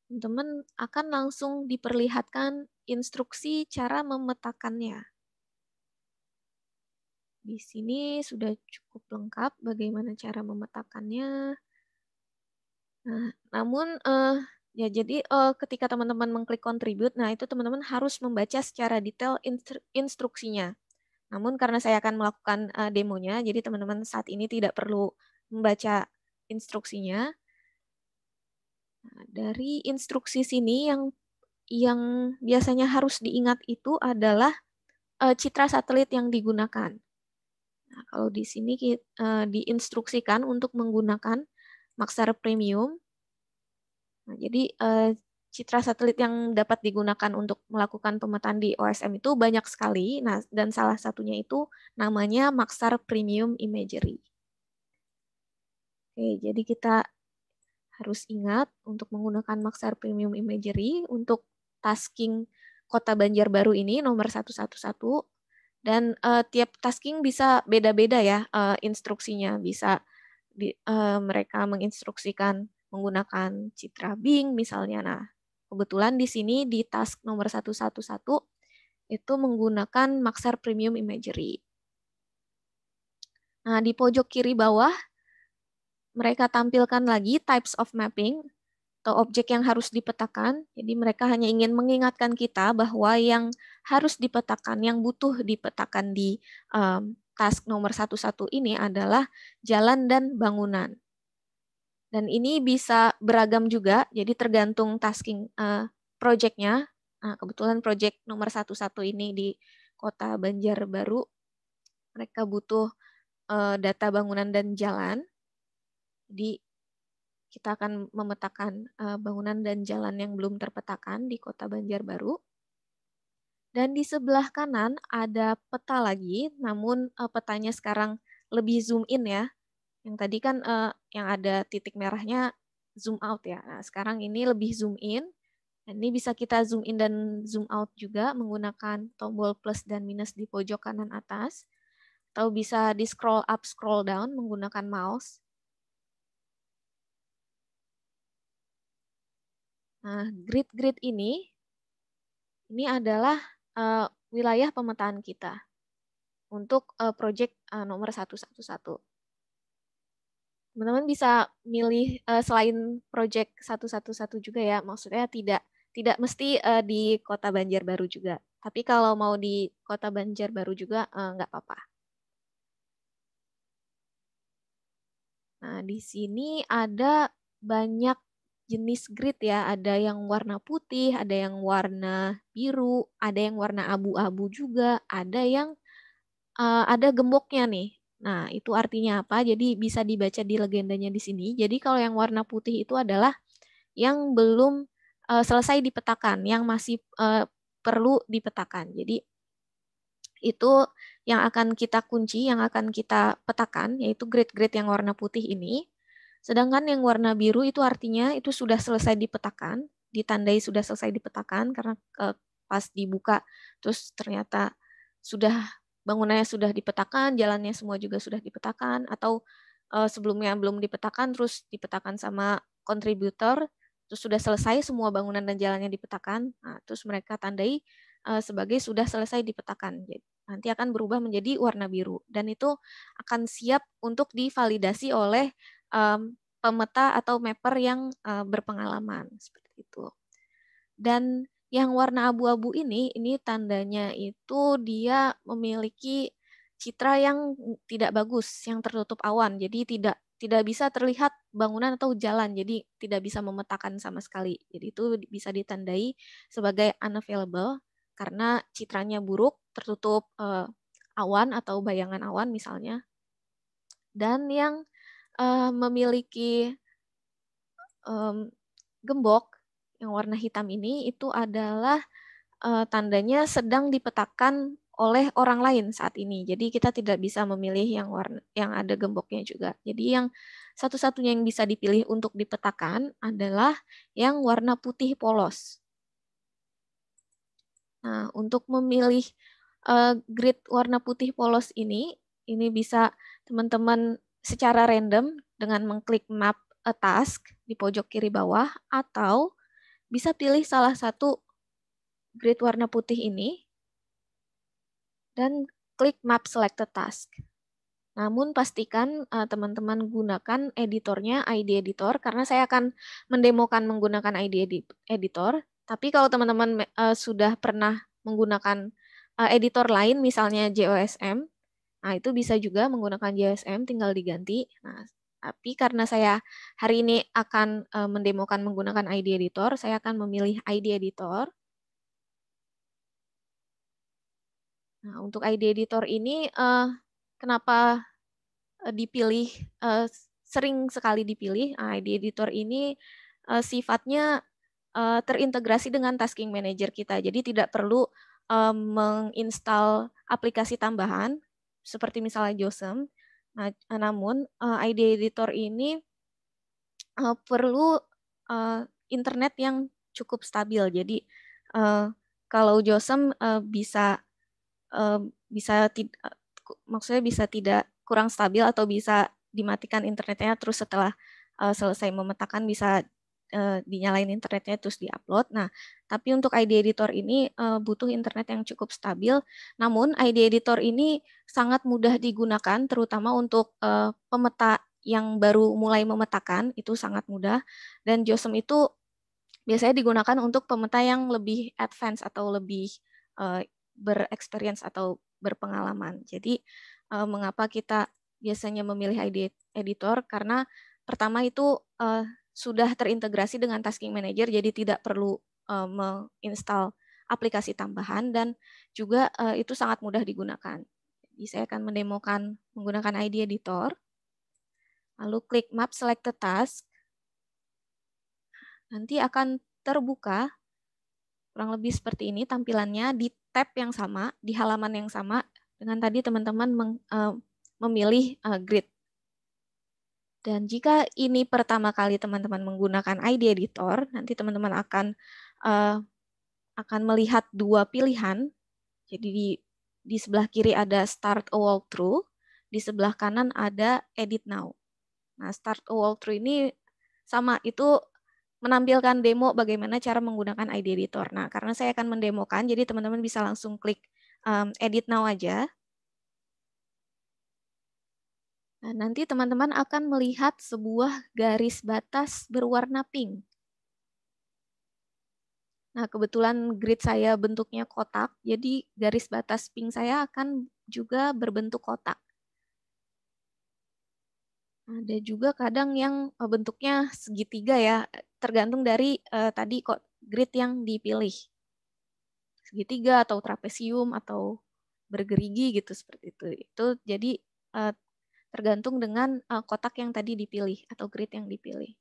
teman-teman akan langsung diperlihatkan instruksi cara memetakannya. Di sini sudah cukup lengkap bagaimana cara memetakannya. Nah, namun ya jadi ketika teman-teman mengklik contribute, nah itu teman-teman harus membaca secara detail instruksinya. Namun karena saya akan melakukan demonya, jadi teman-teman saat ini tidak perlu membaca instruksinya. Nah, dari instruksi sini yang biasanya harus diingat itu adalah citra satelit yang digunakan. Nah, kalau di sini diinstruksikan untuk menggunakan Maxar Premium. Nah, jadi citra satelit yang dapat digunakan untuk melakukan pemetaan di OSM itu banyak sekali. Nah, dan salah satunya itu namanya Maxar Premium Imagery. Oke, jadi kita harus ingat untuk menggunakan Maxar Premium Imagery untuk tasking Kota Banjarbaru ini nomor 111. Dan tiap tasking bisa beda-beda ya instruksinya. Bisa mereka menginstruksikan menggunakan citra Bing misalnya. Nah, kebetulan di sini di task nomor 111 itu menggunakan Maxar Premium Imagery. Nah, di pojok kiri bawah, mereka tampilkan lagi types of mapping, atau objek yang harus dipetakan. Jadi mereka hanya ingin mengingatkan kita bahwa yang harus dipetakan, yang butuh dipetakan di task nomor 11 ini adalah jalan dan bangunan. Dan ini bisa beragam juga, jadi tergantung tasking project-nya. Nah, kebetulan project nomor 11 ini di Kota Banjarbaru, mereka butuh data bangunan dan jalan. Jadi kita akan memetakan bangunan dan jalan yang belum terpetakan di Kota Banjarbaru. Dan di sebelah kanan ada peta lagi, namun petanya sekarang lebih zoom in ya. Yang tadi kan yang ada titik merahnya zoom out ya. Nah, sekarang ini lebih zoom in. Dan ini bisa kita zoom in dan zoom out juga menggunakan tombol plus dan minus di pojok kanan atas. Atau bisa di scroll up, scroll down menggunakan mouse. Nah, grid-grid ini adalah wilayah pemetaan kita untuk project nomor 111. Teman-teman bisa milih selain project 111 juga ya, maksudnya tidak mesti di Kota Banjarbaru juga. Tapi kalau mau di Kota Banjarbaru juga nggak apa-apa. Nah, di sini ada banyak jenis grid ya, ada yang warna putih, ada yang warna biru, ada yang warna abu-abu juga, ada yang ada gemboknya nih. Nah, itu artinya apa? Jadi bisa dibaca di legendanya di sini. Jadi kalau yang warna putih itu adalah yang belum selesai dipetakan, yang masih perlu dipetakan. Jadi itu yang akan kita kunci, yang akan kita petakan, yaitu grid-grid yang warna putih ini. Sedangkan yang warna biru itu artinya itu sudah selesai dipetakan, ditandai sudah selesai dipetakan karena pas dibuka terus ternyata sudah bangunannya sudah dipetakan, jalannya semua juga sudah dipetakan, atau sebelumnya belum dipetakan terus dipetakan sama kontributor, terus sudah selesai semua bangunan dan jalannya dipetakan, nah, terus mereka tandai sebagai sudah selesai dipetakan. Jadi, nanti akan berubah menjadi warna biru dan itu akan siap untuk divalidasi oleh pemeta atau mapper yang berpengalaman seperti itu. Dan yang warna abu-abu ini tandanya itu dia memiliki citra yang tidak bagus, yang tertutup awan. Jadi tidak bisa terlihat bangunan atau jalan, jadi tidak bisa memetakan sama sekali. Jadi itu bisa ditandai sebagai unavailable karena citranya buruk, tertutup awan atau bayangan awan misalnya. Dan yang memiliki gembok yang warna hitam ini itu adalah tandanya sedang dipetakan oleh orang lain saat ini. Jadi kita tidak bisa memilih yang ada gemboknya juga. Jadi yang satu-satunya yang bisa dipilih untuk dipetakan adalah yang warna putih polos. Nah, untuk memilih grid warna putih polos ini bisa teman-teman secara random dengan mengklik map a task di pojok kiri bawah, atau bisa pilih salah satu grid warna putih ini dan klik map selected task. Namun pastikan teman-teman gunakan editornya ID Editor karena saya akan mendemokan menggunakan ID Editor. Tapi kalau teman-teman sudah pernah menggunakan editor lain misalnya JOSM, nah itu bisa juga menggunakan JOSM tinggal diganti. Nah, tapi karena saya hari ini akan mendemokan menggunakan ID Editor, saya akan memilih ID Editor. Nah, untuk ID Editor ini kenapa dipilih, sering sekali dipilih? ID Editor ini sifatnya terintegrasi dengan Tasking Manager kita. Jadi tidak perlu menginstal aplikasi tambahan seperti misalnya JOSM. Nah, namun ID Editor ini perlu internet yang cukup stabil. Jadi kalau JOSM maksudnya bisa tidak kurang stabil atau bisa dimatikan internetnya terus setelah selesai memetakan bisa dinyalain internetnya terus diupload. Nah, tapi untuk ID editor ini butuh internet yang cukup stabil. Namun ID editor ini sangat mudah digunakan, terutama untuk pemeta yang baru mulai memetakan, itu sangat mudah. Dan JOSM itu biasanya digunakan untuk pemeta yang lebih advance atau lebih berexperience atau berpengalaman. Jadi mengapa kita biasanya memilih ID editor? Karena pertama itu sudah terintegrasi dengan Tasking Manager, jadi tidak perlu menginstal aplikasi tambahan, dan juga itu sangat mudah digunakan. Jadi saya akan mendemokan menggunakan ID editor. Lalu klik Map Selected Task. Nanti akan terbuka kurang lebih seperti ini tampilannya di tab yang sama, di halaman yang sama dengan tadi teman-teman memilih grid. Dan jika ini pertama kali teman-teman menggunakan ID editor, nanti teman-teman akan melihat dua pilihan. Jadi di sebelah kiri ada Start a Walkthrough, di sebelah kanan ada Edit Now. Nah, Start a Walkthrough ini sama, itu menampilkan demo bagaimana cara menggunakan ID editor. Nah, karena saya akan mendemokan, jadi teman-teman bisa langsung klik Edit Now aja. Nah, nanti teman-teman akan melihat sebuah garis batas berwarna pink. Nah, kebetulan grid saya bentuknya kotak, jadi garis batas pink saya akan juga berbentuk kotak. Ada juga kadang yang bentuknya segitiga ya, tergantung dari tadi kok grid yang dipilih. Segitiga atau trapesium atau bergerigi gitu, seperti itu. Itu jadi tergantung dengan kotak yang tadi dipilih atau grid yang dipilih.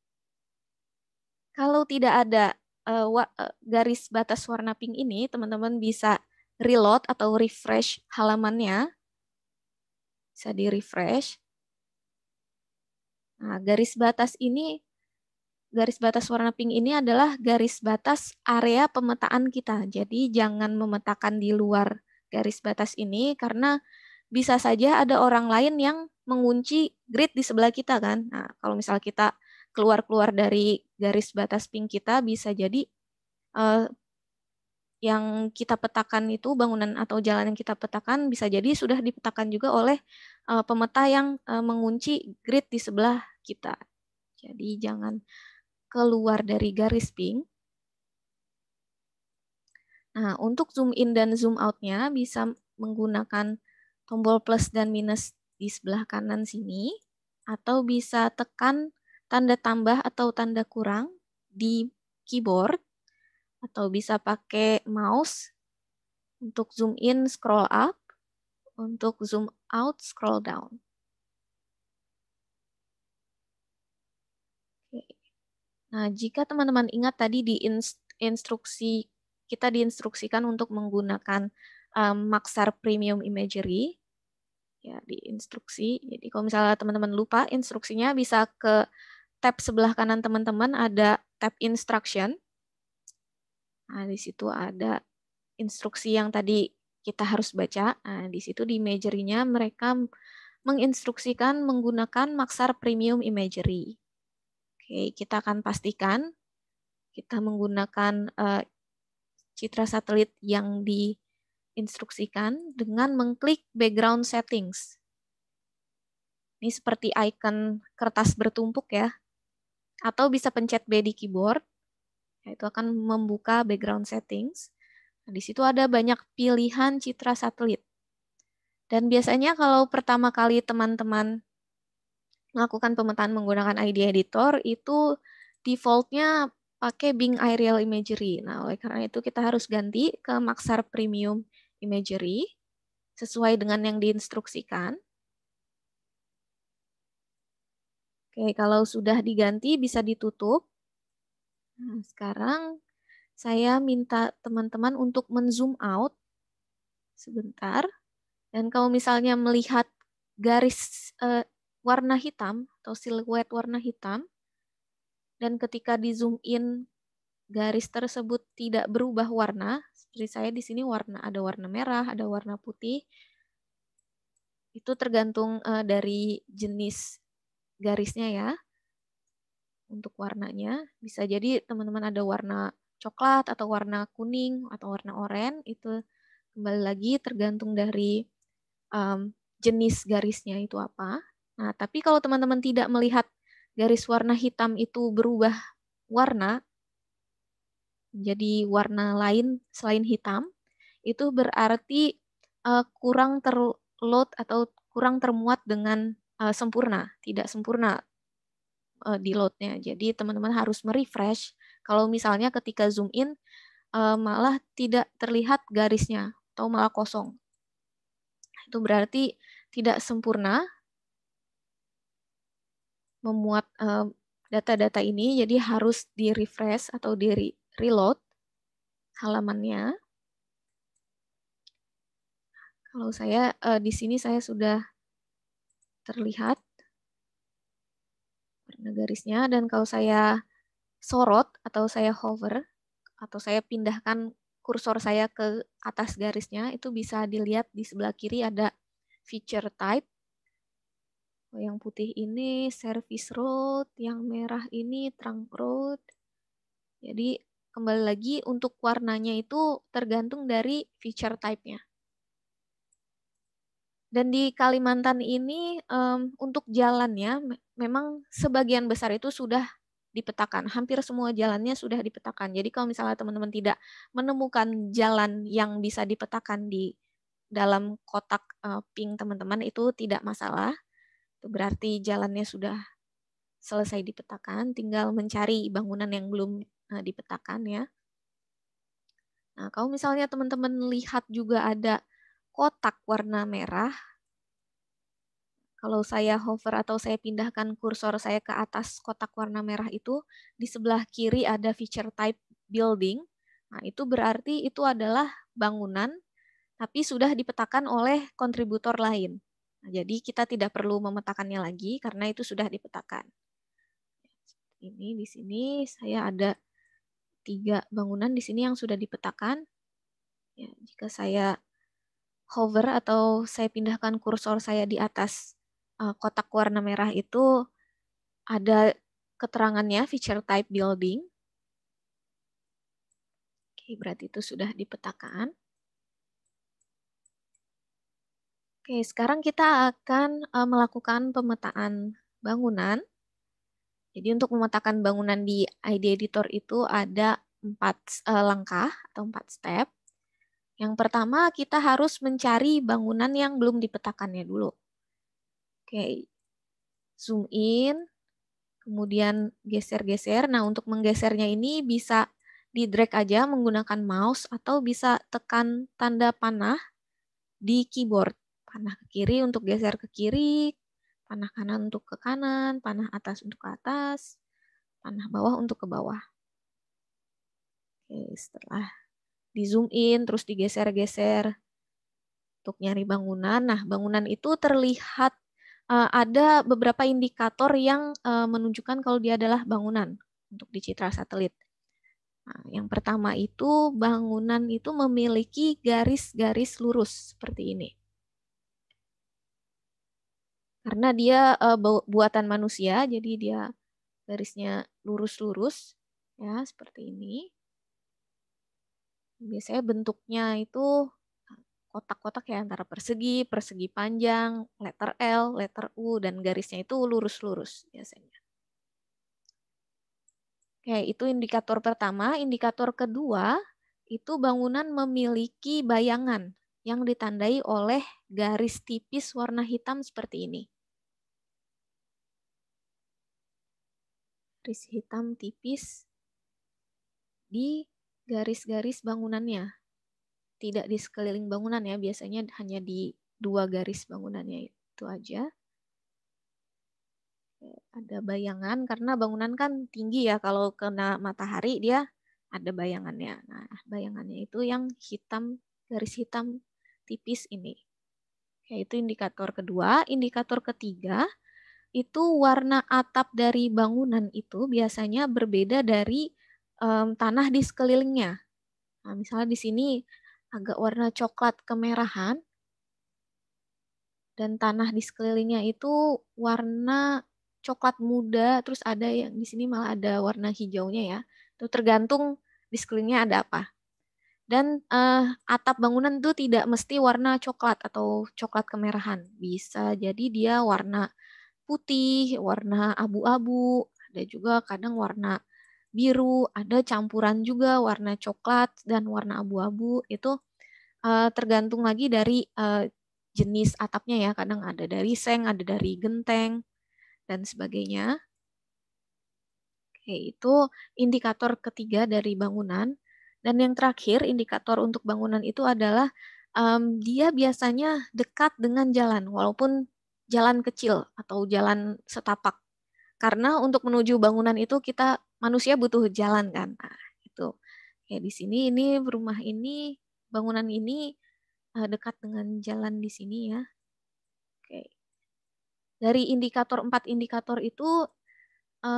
Kalau tidak ada garis batas warna pink ini, teman-teman bisa reload atau refresh halamannya. Bisa di-refresh. Nah, garis batas warna pink ini adalah garis batas area pemetaan kita. Jadi jangan memetakan di luar garis batas ini, karena bisa saja ada orang lain yang mengunci grid di sebelah kita kan. Nah, kalau misal kita keluar dari garis batas pink kita, bisa jadi yang kita petakan itu, bangunan atau jalan yang kita petakan, bisa jadi sudah dipetakan juga oleh pemeta yang mengunci grid di sebelah kita. Jadi jangan keluar dari garis pink. Nah, untuk zoom in dan zoom out-nya bisa menggunakan tombol plus dan minus di sebelah kanan sini, atau bisa tekan tanda tambah atau tanda kurang di keyboard, atau bisa pakai mouse untuk zoom in, scroll up, untuk zoom out, scroll down. Oke. Nah, jika teman-teman ingat tadi di instruksi, kita diinstruksikan untuk menggunakan Maxar Premium Imagery, ya di instruksi. Jadi kalau misalnya teman-teman lupa instruksinya, bisa ke tab sebelah kanan teman-teman, ada tab Instruction. Nah, di situ ada instruksi yang tadi kita harus baca. Nah, di situ di imagery-nya mereka menginstruksikan menggunakan Maxar Premium Imagery. Oke, kita akan pastikan kita menggunakan citra satelit yang diinstruksikan dengan mengklik background settings. Ini seperti icon kertas bertumpuk ya. Atau bisa pencet B di keyboard. Itu akan membuka background settings. Nah, di situ ada banyak pilihan citra satelit. Dan biasanya kalau pertama kali teman-teman melakukan pemetaan menggunakan ID editor, itu defaultnya pakai Bing Aerial Imagery. Nah, oleh karena itu kita harus ganti ke Maxar Premium Imagery sesuai dengan yang diinstruksikan. Oke, kalau sudah diganti bisa ditutup. Nah, sekarang saya minta teman-teman untuk men-zoom out sebentar. Dan kalau misalnya melihat garis warna hitam atau siluet warna hitam, dan ketika di zoom in garis tersebut tidak berubah warna, seperti saya di sini ada warna merah, ada warna putih, itu tergantung dari jenis garisnya ya. untuk warnanya. Bisa jadi teman-teman ada warna coklat atau warna kuning atau warna oranye, itu kembali lagi tergantung dari jenis garisnya itu apa. Nah, tapi kalau teman-teman tidak melihat garis warna hitam itu berubah warna menjadi warna lain selain hitam, itu berarti kurang terload atau kurang termuat dengan sempurna, tidak sempurna di load-nya. Jadi teman-teman harus merefresh. Kalau misalnya ketika zoom in malah tidak terlihat garisnya atau malah kosong. Itu berarti tidak sempurna memuat data-data ini, jadi harus di-refresh atau di-reload halamannya. Kalau saya di sini saya sudah terlihat warna garisnya, dan kalau saya sorot atau saya hover atau saya pindahkan kursor saya ke atas garisnya, itu bisa dilihat di sebelah kiri ada feature type. Yang putih ini service road, yang merah ini trunk road. Jadi kembali lagi untuk warnanya itu tergantung dari feature type-nya. Dan di Kalimantan ini untuk jalannya memang sebagian besar itu sudah dipetakan. Hampir semua jalannya sudah dipetakan. Jadi kalau misalnya teman-teman tidak menemukan jalan yang bisa dipetakan di dalam kotak pink teman-teman, itu tidak masalah. Itu berarti jalannya sudah selesai dipetakan, tinggal mencari bangunan yang belum dipetakan ya. Nah, kalau misalnya teman-teman lihat juga ada kotak warna merah, kalau saya hover atau saya pindahkan kursor saya ke atas kotak warna merah itu, di sebelah kiri ada feature type building. Nah, itu berarti itu adalah bangunan, tapi sudah dipetakan oleh kontributor lain. Nah, jadi kita tidak perlu memetakannya lagi karena itu sudah dipetakan. Ini di sini saya ada 3 bangunan di sini yang sudah dipetakan. Ya, jika saya hover atau saya pindahkan kursor saya di atas kotak warna merah itu, ada keterangannya feature type building. Oke, berarti itu sudah dipetakan. Oke, sekarang kita akan melakukan pemetaan bangunan. Jadi untuk memetakan bangunan di ID Editor itu ada 4 langkah atau 4 step. Yang pertama kita harus mencari bangunan yang belum dipetakannya dulu. Oke, zoom in, kemudian geser-geser. Nah, untuk menggesernya ini bisa di-drag aja menggunakan mouse atau bisa tekan tanda panah di keyboard. Panah ke kiri untuk geser ke kiri, panah kanan untuk ke kanan, panah atas untuk ke atas, panah bawah untuk ke bawah. Oke, setelah di zoom in, terus digeser-geser untuk nyari bangunan. Nah, bangunan itu terlihat ada beberapa indikator yang menunjukkan kalau dia adalah bangunan untuk di citra satelit. Nah, yang pertama itu bangunan itu memiliki garis-garis lurus seperti ini. Karena dia buatan manusia, jadi dia garisnya lurus-lurus, ya seperti ini. Biasanya bentuknya itu kotak-kotak ya, antara persegi, persegi panjang, letter L, letter U, dan garisnya itu lurus-lurus biasanya. Oke, itu indikator pertama. Indikator kedua, itu bangunan memiliki bayangan yang ditandai oleh garis tipis warna hitam seperti ini. Garis hitam tipis di garis-garis bangunannya. Tidak di sekeliling bangunan ya, biasanya hanya di 2 garis bangunannya itu aja. Ada bayangan karena bangunan kan tinggi ya, kalau kena matahari dia ada bayangannya. Nah, bayangannya itu yang hitam, garis hitam tipis ini. Yaitu indikator kedua. Indikator ketiga, itu warna atap dari bangunan itu biasanya berbeda dari tanah di sekelilingnya. Nah, misalnya di sini agak warna coklat kemerahan, dan tanah di sekelilingnya itu warna coklat muda, terus ada yang di sini malah ada warna hijaunya ya. Itu tergantung di sekelilingnya ada apa. Dan atap bangunan itu tidak mesti warna coklat atau coklat kemerahan. Bisa jadi dia warna putih, warna abu-abu, ada juga kadang warna biru, ada campuran juga warna coklat dan warna abu-abu. Itu tergantung lagi dari jenis atapnya ya. Kadang ada dari seng, ada dari genteng, dan sebagainya. Oke, itu indikator ketiga dari bangunan. Dan yang terakhir, indikator untuk bangunan itu adalah dia biasanya dekat dengan jalan, walaupun jalan kecil atau jalan setapak. Karena untuk menuju bangunan itu kita manusia butuh jalan kan. Nah, itu. Kayak di sini ini rumah ini, bangunan ini dekat dengan jalan di sini ya. Oke. Dari indikator 4 indikator itu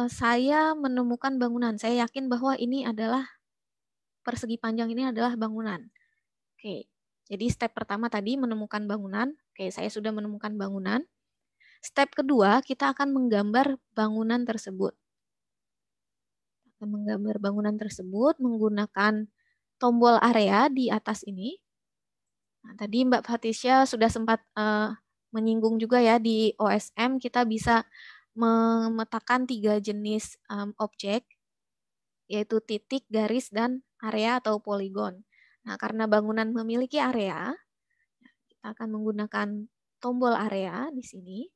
saya menemukan bangunan. Saya yakin bahwa ini adalah persegi panjang ini adalah bangunan. Oke. Jadi step pertama tadi menemukan bangunan. Oke, saya sudah menemukan bangunan. Step kedua, kita akan menggambar bangunan tersebut. Akan menggambar bangunan tersebut menggunakan tombol area di atas ini. Nah, tadi Mbak Fatisya sudah sempat menyinggung juga ya di OSM kita bisa memetakan 3 jenis objek, yaitu titik, garis, dan area atau poligon. Nah, karena bangunan memiliki area, kita akan menggunakan tombol area di sini,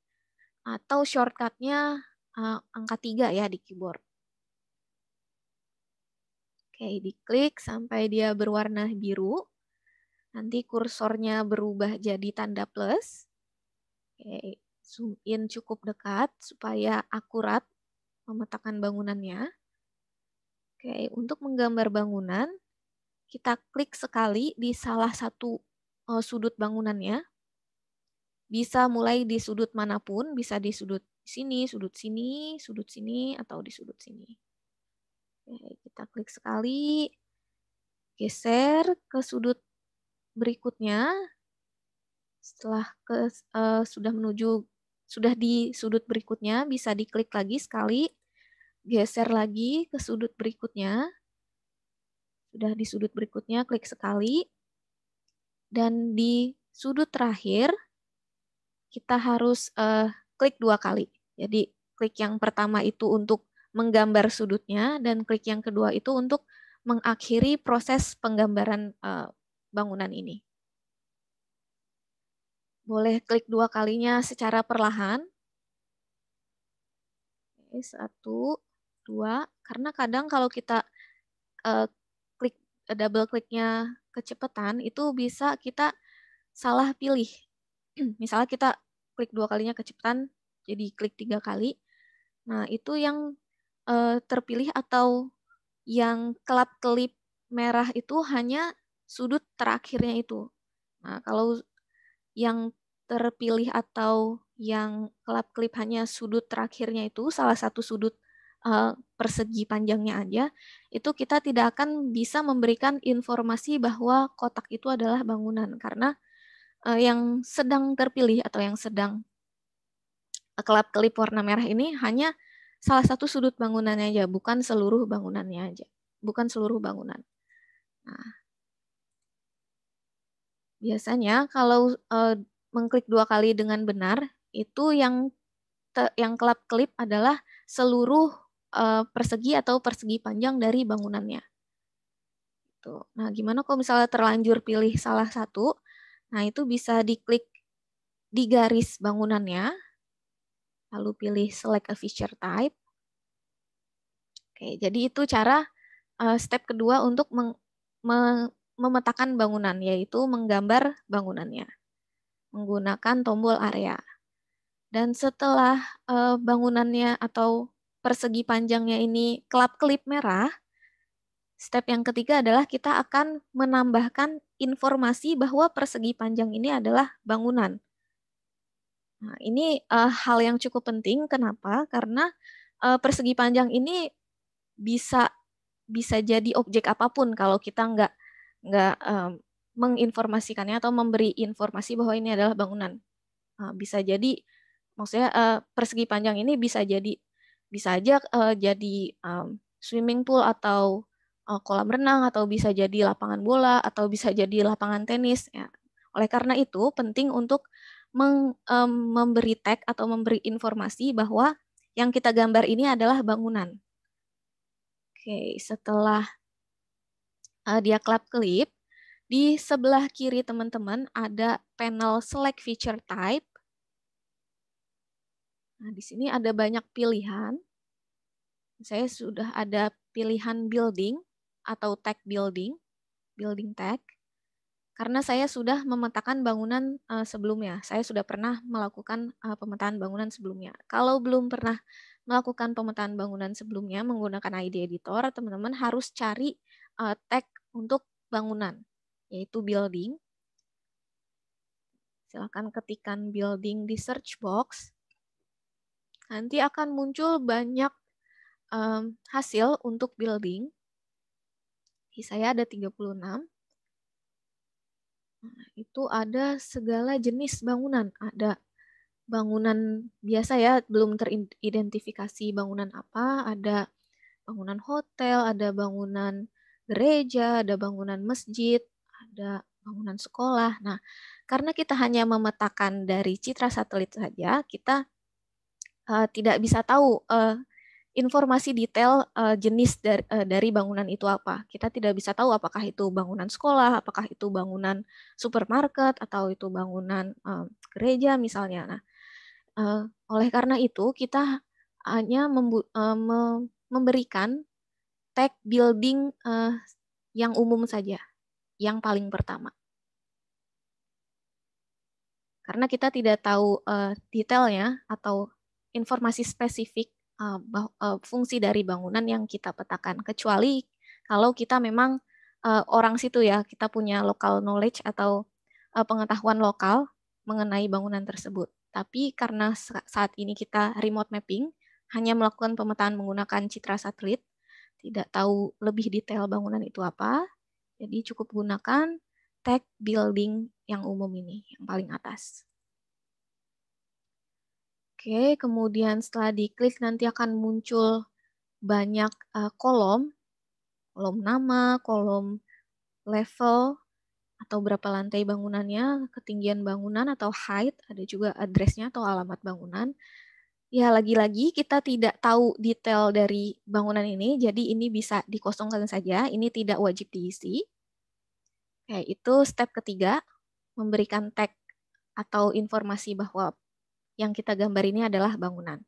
atau shortcutnya angka 3 ya di keyboard. Oke, diklik sampai dia berwarna biru. Nanti kursornya berubah jadi tanda plus. Oke, zoom in cukup dekat supaya akurat memetakan bangunannya. Oke, untuk menggambar bangunan, kita klik sekali di salah satu sudut bangunannya. Bisa mulai di sudut manapun, bisa di sudut sini, sudut sini, atau di sudut sini. Oke, kita klik sekali, geser ke sudut berikutnya. Setelah sudah di sudut berikutnya, bisa diklik lagi sekali, geser lagi ke sudut berikutnya. Sudah di sudut berikutnya, klik sekali. Dan di sudut terakhir, kita harus klik 2 kali. Jadi klik yang pertama itu untuk menggambar sudutnya, dan klik yang kedua itu untuk mengakhiri proses penggambaran bangunan ini. Boleh klik 2 kalinya secara perlahan. Oke, 1, 2. Karena kadang kalau kita klik double kliknya kecepatan, itu bisa kita salah pilih. Misalnya kita klik 2 kalinya kecepatan, jadi klik 3 kali. Nah, itu yang terpilih atau yang kelap-kelip merah itu hanya sudut terakhirnya itu. Nah, kalau yang terpilih atau yang kelap-kelip hanya sudut terakhirnya itu, salah satu sudut persegi panjangnya aja, itu kita tidak akan bisa memberikan informasi bahwa kotak itu adalah bangunan, karena yang sedang terpilih atau yang sedang kelap-kelip warna merah ini hanya salah satu sudut bangunannya aja, bukan seluruh bangunannya aja, bukan seluruh bangunan. Nah, biasanya kalau mengklik 2 kali dengan benar, itu yang kelap-kelip adalah seluruh persegi atau persegi panjang dari bangunannya. Tuh. Nah, gimana kalau misalnya terlanjur pilih salah satu? Nah, itu bisa diklik di garis bangunannya, lalu pilih select a feature type. Oke, jadi itu cara step kedua untuk memetakan bangunan, yaitu menggambar bangunannya menggunakan tombol area. Dan setelah bangunannya atau persegi panjangnya ini kelap-kelip merah, step yang ketiga adalah kita akan menambahkan informasi bahwa persegi panjang ini adalah bangunan. Nah, ini hal yang cukup penting. Kenapa? Karena persegi panjang ini bisa jadi objek apapun kalau kita nggak menginformasikannya atau memberi informasi bahwa ini adalah bangunan. Bisa jadi maksudnya persegi panjang ini bisa aja jadi swimming pool atau kolam renang, atau bisa jadi lapangan bola, atau bisa jadi lapangan tenis. Ya. Oleh karena itu penting untuk memberi tag atau memberi informasi bahwa yang kita gambar ini adalah bangunan. Oke, setelah dia klip, di sebelah kiri teman-teman ada panel select feature type. Nah, di sini ada banyak pilihan. Saya sudah ada pilihan building atau tag building tag. Karena saya sudah memetakan bangunan sebelumnya. Saya sudah pernah melakukan pemetaan bangunan sebelumnya. Kalau belum pernah melakukan pemetaan bangunan sebelumnya menggunakan ID Editor, teman-teman harus cari tag untuk bangunan, yaitu building. Silakan ketikkan building di search box. Nanti akan muncul banyak hasil untuk building. Di saya ada 36. Nah, itu ada segala jenis bangunan. Ada bangunan biasa ya, belum teridentifikasi bangunan apa. Ada bangunan hotel, ada bangunan gereja, ada bangunan masjid, ada bangunan sekolah. Nah, karena kita hanya memetakan dari citra satelit saja, kita tidak bisa tahu informasi detail jenis dari bangunan itu apa. Kita tidak bisa tahu apakah itu bangunan sekolah, apakah itu bangunan supermarket, atau itu bangunan gereja misalnya. Nah, oleh karena itu kita hanya memberikan tag building yang umum saja, yang paling pertama. Karena kita tidak tahu detailnya atau informasi spesifik fungsi dari bangunan yang kita petakan, kecuali kalau kita memang orang situ ya, kita punya local knowledge atau pengetahuan lokal mengenai bangunan tersebut. Tapi karena saat ini kita remote mapping, hanya melakukan pemetaan menggunakan citra satelit, tidak tahu lebih detail bangunan itu apa, jadi cukup gunakan tag building yang umum ini, yang paling atas. Oke, kemudian setelah diklik nanti akan muncul banyak kolom nama, kolom level, atau berapa lantai bangunannya, ketinggian bangunan atau height, ada juga address-nya atau alamat bangunan. Ya, lagi-lagi kita tidak tahu detail dari bangunan ini, jadi ini bisa dikosongkan saja, ini tidak wajib diisi. Oke, itu step ketiga, memberikan tag atau informasi bahwa yang kita gambar ini adalah bangunan.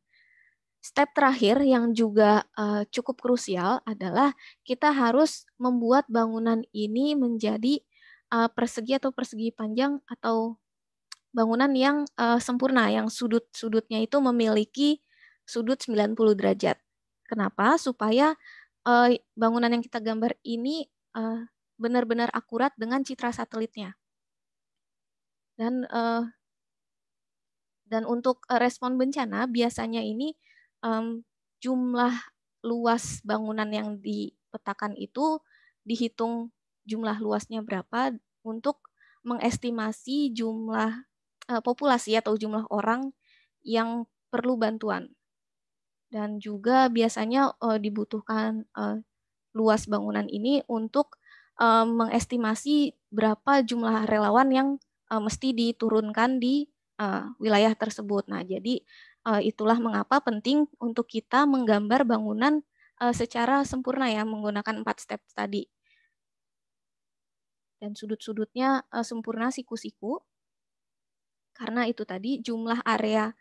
Step terakhir yang juga cukup krusial adalah kita harus membuat bangunan ini menjadi persegi atau persegi panjang atau bangunan yang sempurna, yang sudut-sudutnya itu memiliki sudut 90 derajat. Kenapa? Supaya bangunan yang kita gambar ini benar-benar akurat dengan citra satelitnya. Dan untuk respon bencana biasanya ini jumlah luas bangunan yang dipetakan itu dihitung jumlah luasnya berapa untuk mengestimasi jumlah populasi atau jumlah orang yang perlu bantuan. Dan juga biasanya dibutuhkan luas bangunan ini untuk mengestimasi berapa jumlah relawan yang mesti diturunkan di wilayah tersebut. Nah, jadi itulah mengapa penting untuk kita menggambar bangunan secara sempurna ya, menggunakan 4 step tadi. Dan sudut-sudutnya sempurna siku-siku. Karena itu tadi jumlah area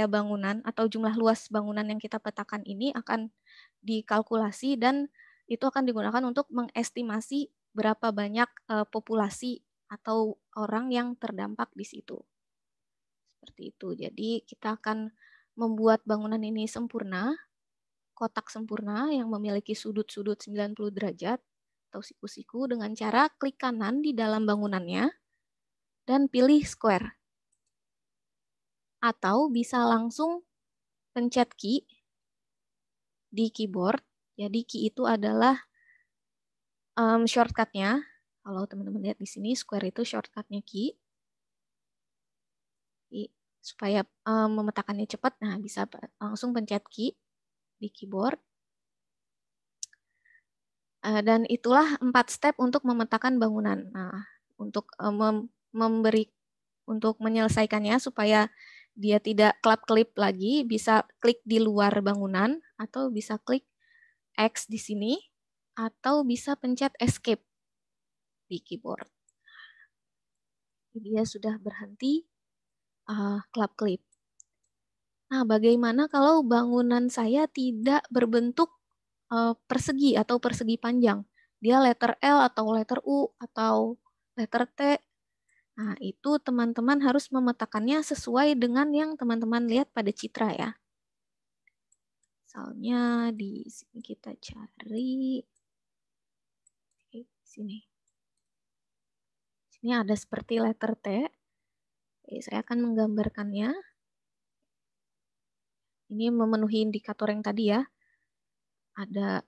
bangunan atau jumlah luas bangunan yang kita petakan ini akan dikalkulasi dan itu akan digunakan untuk mengestimasi berapa banyak populasi atau orang yang terdampak di situ. Seperti itu. Jadi kita akan membuat bangunan ini sempurna, kotak sempurna yang memiliki sudut-sudut 90 derajat atau siku-siku dengan cara klik kanan di dalam bangunannya dan pilih square. Atau bisa langsung pencet key di keyboard. Jadi key itu adalah shortcut-nya. Kalau teman-teman lihat di sini, square itu shortcut-nya key. supaya memetakannya cepat. Nah, bisa langsung pencet key di keyboard. Dan itulah 4 step untuk memetakan bangunan. Nah, untuk untuk menyelesaikannya supaya dia tidak kelap-kelip lagi, bisa klik di luar bangunan atau bisa klik X di sini atau bisa pencet escape di keyboard. Dia sudah berhenti kelap-kelip. Nah, bagaimana kalau bangunan saya tidak berbentuk persegi atau persegi panjang? Dia letter L atau letter U atau letter T. Nah, itu teman-teman harus memetakannya sesuai dengan yang teman-teman lihat pada citra ya. Misalnya di sini kita cari, di sini. Sini ada seperti letter T. Oke, saya akan menggambarkannya. Ini memenuhi indikator yang tadi ya. Ada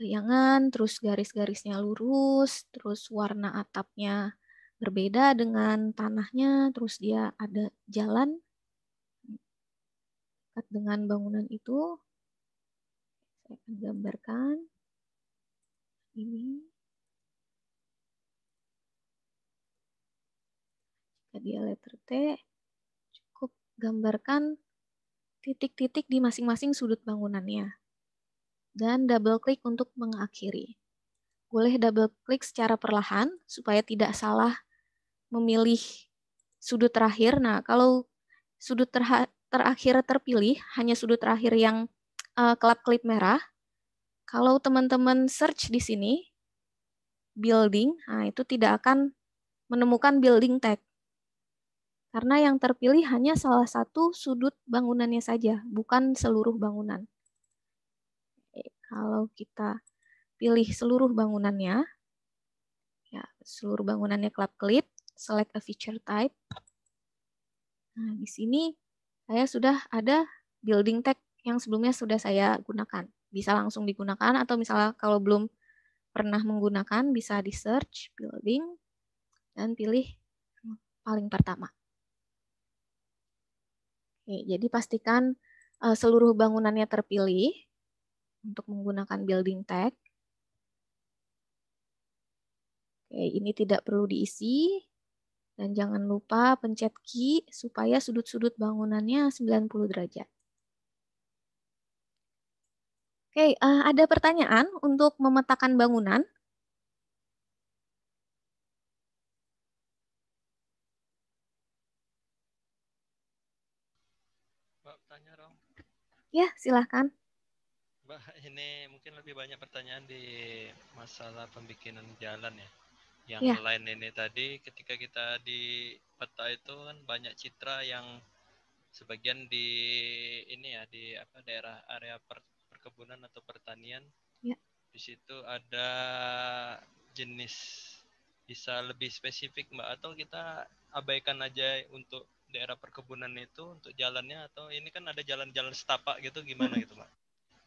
liangan, terus garis-garisnya lurus, terus warna atapnya berbeda dengan tanahnya, terus dia ada jalan dekat dengan bangunan itu. Saya akan gambarkan ini. Jika dia letter T, cukup gambarkan titik-titik di masing-masing sudut bangunannya. Dan double klik untuk mengakhiri. Boleh double klik secara perlahan supaya tidak salah memilih sudut terakhir. Nah, kalau sudut terakhir terpilih, hanya sudut terakhir yang kelap-kelip merah. Kalau teman-teman search di sini, building, nah itu tidak akan menemukan building tag. Karena yang terpilih hanya salah satu sudut bangunannya saja, bukan seluruh bangunan. Kalau kita pilih seluruh bangunannya, ya seluruh bangunannya kelap-kelip, select a feature type. Nah, di sini saya sudah ada building tag yang sebelumnya sudah saya gunakan. Bisa langsung digunakan atau misalnya kalau belum pernah menggunakan bisa di search building dan pilih paling pertama. Oke, jadi pastikan seluruh bangunannya terpilih untuk menggunakan building tag. Oke, ini tidak perlu diisi. Dan jangan lupa pencet key supaya sudut-sudut bangunannya 90 derajat. Oke, ada pertanyaan untuk memetakan bangunan? Mbak, tanya dong. Ya, silahkan. Mbak, ini mungkin lebih banyak pertanyaan di masalah pembikinan jalan ya. Yang Ya. lain ini tadi ketika kita di peta itu kan banyak citra yang sebagian di ini ya di apa daerah area perkebunan atau pertanian. Ya. Di situ ada jenis, bisa lebih spesifik Mbak, atau kita abaikan aja untuk daerah perkebunan itu untuk jalannya, atau ini kan ada jalan-jalan setapak gitu gimana gitu Mbak?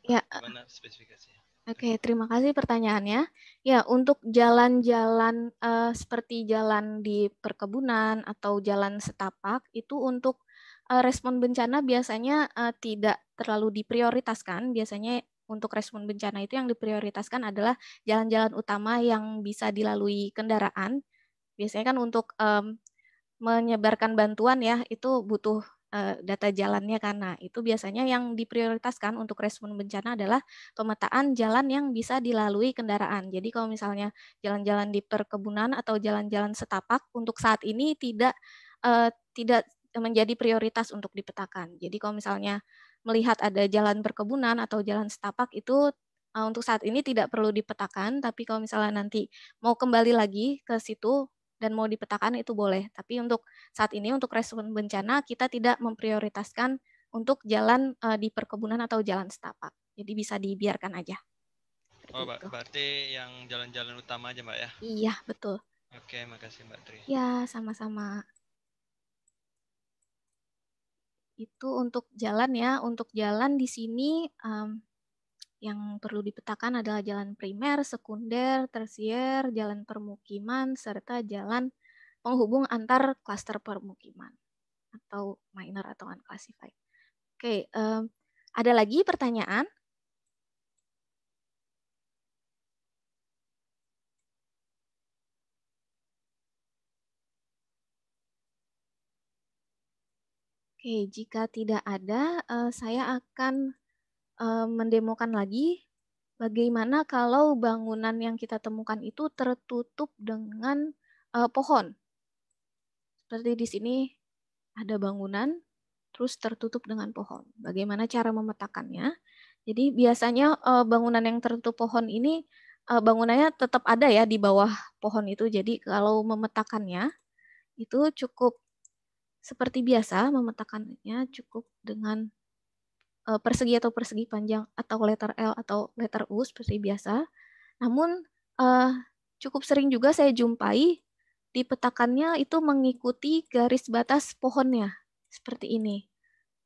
Ya. Gimana spesifikasinya? Oke, terima kasih pertanyaannya. Ya, untuk jalan-jalan seperti jalan di perkebunan atau jalan setapak itu untuk respon bencana biasanya tidak terlalu diprioritaskan. Biasanya untuk respon bencana itu yang diprioritaskan adalah jalan-jalan utama yang bisa dilalui kendaraan. Biasanya kan untuk menyebarkan bantuan ya, itu butuh data jalannya karena itu biasanya yang diprioritaskan untuk respon bencana adalah pemetaan jalan yang bisa dilalui kendaraan. Jadi kalau misalnya jalan-jalan di perkebunan atau jalan-jalan setapak untuk saat ini tidak menjadi prioritas untuk dipetakan. Jadi kalau misalnya melihat ada jalan perkebunan atau jalan setapak itu untuk saat ini tidak perlu dipetakan, tapi kalau misalnya nanti mau kembali lagi ke situ dan mau dipetakan itu boleh. Tapi untuk saat ini untuk respon bencana kita tidak memprioritaskan untuk jalan di perkebunan atau jalan setapak. Jadi bisa dibiarkan aja. Oh, berarti yang jalan-jalan utama aja Mbak ya? Iya, betul. Oke, makasih Mbak Tri. Ya, sama-sama. Itu untuk jalan ya. Untuk jalan di sini yang perlu dipetakan adalah jalan primer, sekunder, tersier, jalan permukiman, serta jalan penghubung antar klaster permukiman. atau minor atau unclassified. Oke, ada lagi pertanyaan? Oke, jika tidak ada, saya akan mendemokan lagi bagaimana kalau bangunan yang kita temukan itu tertutup dengan pohon. Seperti di sini ada bangunan, terus tertutup dengan pohon. Bagaimana cara memetakannya? Jadi biasanya bangunan yang tertutup pohon ini, bangunannya tetap ada ya di bawah pohon itu. Jadi kalau memetakannya, itu cukup seperti biasa, memetakannya cukup dengan persegi atau persegi panjang atau letter L atau letter U seperti biasa. Namun cukup sering juga saya jumpai di petakannya itu mengikuti garis batas pohonnya seperti ini.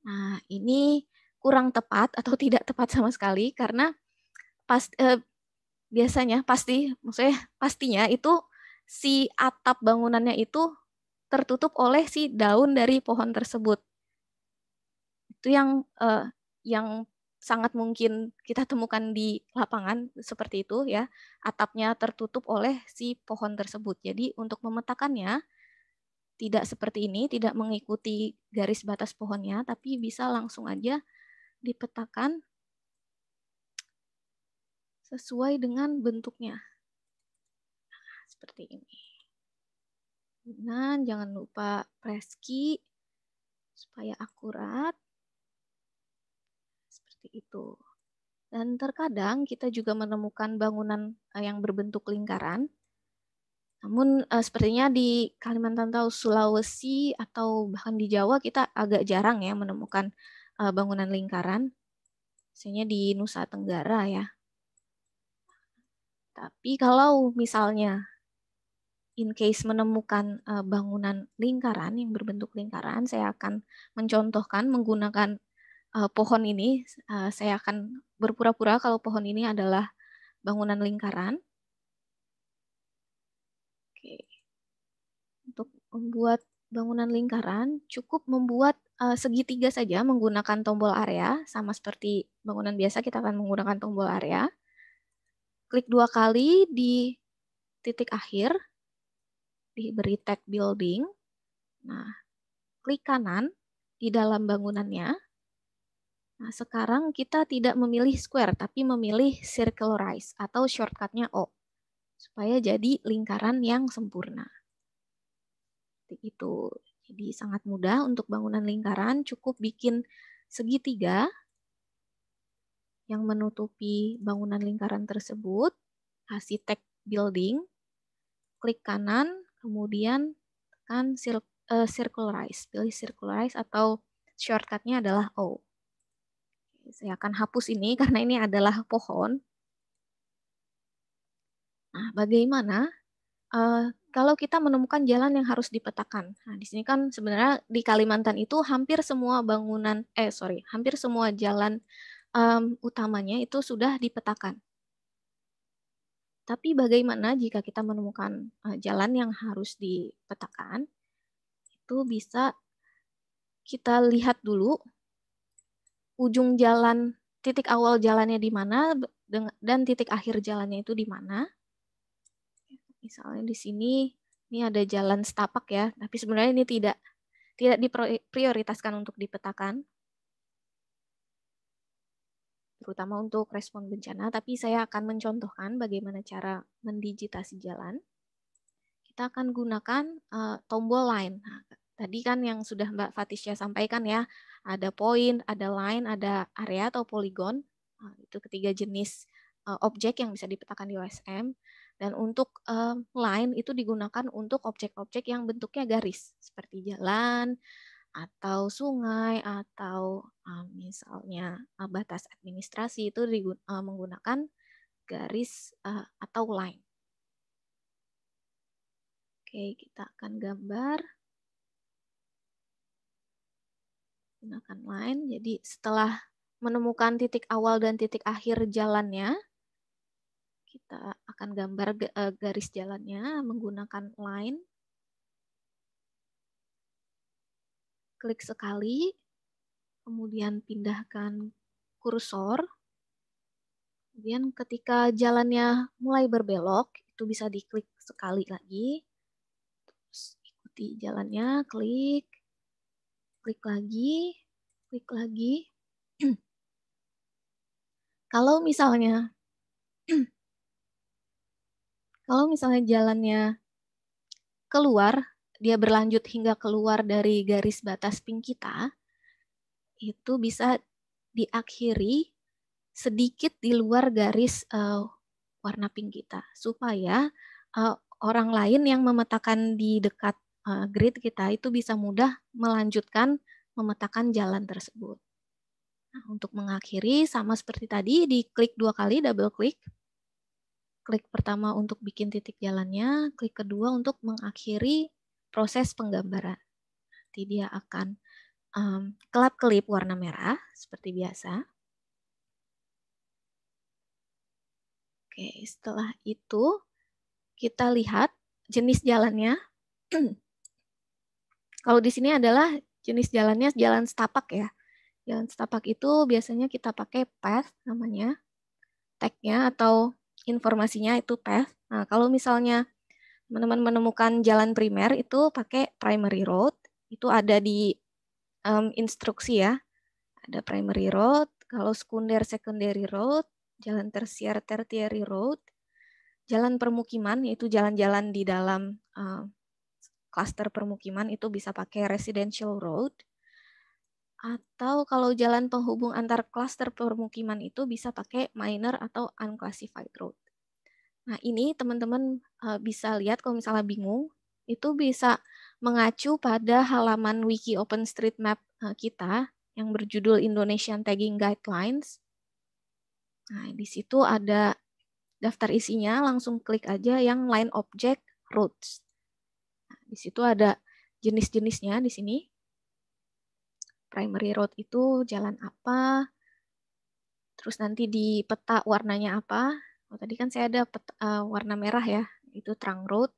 Nah, ini kurang tepat atau tidak tepat sama sekali karena biasanya pastinya itu si atap bangunannya itu tertutup oleh si daun dari pohon tersebut. Itu yang sangat mungkin kita temukan di lapangan seperti itu ya, atapnya tertutup oleh si pohon tersebut. Jadi untuk memetakannya tidak seperti ini, tidak mengikuti garis batas pohonnya, tapi bisa langsung aja dipetakan sesuai dengan bentuknya. Nah, seperti ini. Dan jangan lupa press key supaya akurat. Seperti itu. Dan terkadang kita juga menemukan bangunan yang berbentuk lingkaran. Namun sepertinya di Kalimantan atau Sulawesi atau bahkan di Jawa kita agak jarang ya menemukan bangunan lingkaran. Biasanya di Nusa Tenggara ya. Tapi kalau misalnya in case menemukan bangunan lingkaran yang berbentuk lingkaran, saya akan mencontohkan menggunakan pohon ini. Saya akan berpura-pura kalau pohon ini adalah bangunan lingkaran. Oke. Untuk membuat bangunan lingkaran, cukup membuat segitiga saja menggunakan tombol area, sama seperti bangunan biasa kita akan menggunakan tombol area. Klik 2 kali di titik akhir, diberi tag building. Nah, klik kanan di dalam bangunannya. Nah, sekarang kita tidak memilih square, tapi memilih circularize atau shortcutnya O, supaya jadi lingkaran yang sempurna. Seperti itu. Jadi sangat mudah untuk bangunan lingkaran, cukup bikin segitiga yang menutupi bangunan lingkaran tersebut, kasih tag building, klik kanan, kemudian tekan circularize, pilih circularize atau shortcutnya adalah O. Saya akan hapus ini karena ini adalah pohon. Nah, bagaimana kalau kita menemukan jalan yang harus dipetakan? Nah, di sini kan sebenarnya di Kalimantan itu hampir semua hampir semua jalan utamanya itu sudah dipetakan. Tapi bagaimana jika kita menemukan jalan yang harus dipetakan? Itu bisa kita lihat dulu ujung jalan, titik awal jalannya di mana dan titik akhir jalannya itu di mana. Misalnya di sini, ini ada jalan setapak ya, tapi sebenarnya ini tidak diprioritaskan untuk dipetakan, terutama untuk respon bencana, tapi saya akan mencontohkan bagaimana cara mendigitasi jalan. Kita akan gunakan tombol line. Nah, tadi kan yang sudah Mbak Fatisya sampaikan ya, ada point, ada line, ada area atau poligon. Nah, itu ketiga jenis objek yang bisa dipetakan di OSM. Dan untuk line itu digunakan untuk objek-objek yang bentuknya garis, seperti jalan, atau sungai, atau misalnya batas administrasi itu menggunakan garis atau line. Oke, kita akan gambar. Gunakan line. Jadi setelah menemukan titik awal dan titik akhir jalannya, kita akan gambar garis jalannya menggunakan line. klik sekali, kemudian pindahkan kursor. Kemudian ketika jalannya mulai berbelok, itu bisa diklik sekali lagi. Terus ikuti jalannya, klik lagi, klik lagi. Kalau misalnya jalannya keluar, dia berlanjut hingga keluar dari garis batas pink kita, itu bisa diakhiri sedikit di luar garis warna pink kita, supaya orang lain yang memetakan di dekat grid kita itu bisa mudah melanjutkan memetakan jalan tersebut. Nah, untuk mengakhiri sama seperti tadi, diklik 2 kali, double klik. Klik pertama untuk bikin titik jalannya, klik kedua untuk mengakhiri proses penggambaran. Nanti dia akan kelap-kelip warna merah seperti biasa. Oke, setelah itu kita lihat jenis jalannya. Kalau di sini adalah jenis jalannya jalan setapak ya. Jalan setapak itu biasanya kita pakai path namanya, tag-nya atau informasinya itu path. Nah, kalau misalnya teman-teman menemukan jalan primer itu pakai primary road, itu ada di instruksi ya. Ada primary road, kalau sekunder secondary road, jalan tersier tertiary road, jalan permukiman yaitu jalan-jalan di dalam klaster permukiman itu bisa pakai residential road. Atau kalau jalan penghubung antar klaster permukiman itu bisa pakai minor atau unclassified road. Nah, ini teman-teman bisa lihat kalau misalnya bingung, itu bisa mengacu pada halaman wiki OpenStreetMap kita yang berjudul Indonesian Tagging Guidelines. Nah, di situ ada daftar isinya, langsung klik aja yang line object roads. Nah, di situ ada jenis-jenisnya di sini. Primary road itu jalan apa, terus nanti di peta warnanya apa. Oh, tadi kan saya ada peta, warna merah ya, itu trunk road.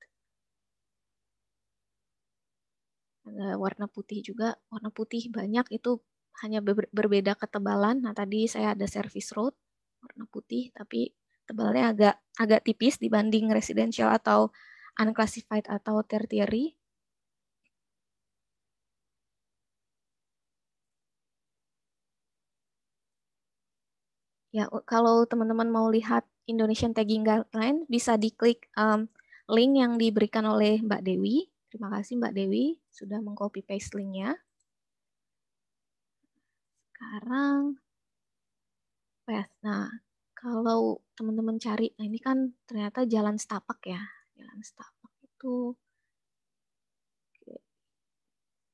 Ada warna putih juga, warna putih banyak itu hanya berbeda ketebalan. Nah, tadi saya ada service road, warna putih, tapi tebalnya agak tipis dibanding residential atau unclassified atau tertiary. Ya, kalau teman-teman mau lihat Indonesian Tagging Guideline, bisa diklik link yang diberikan oleh Mbak Dewi. Terima kasih Mbak Dewi sudah meng-copy paste linknya. Sekarang path. Nah, kalau teman-teman cari, nah ini kan ternyata jalan setapak ya. Jalan setapak itu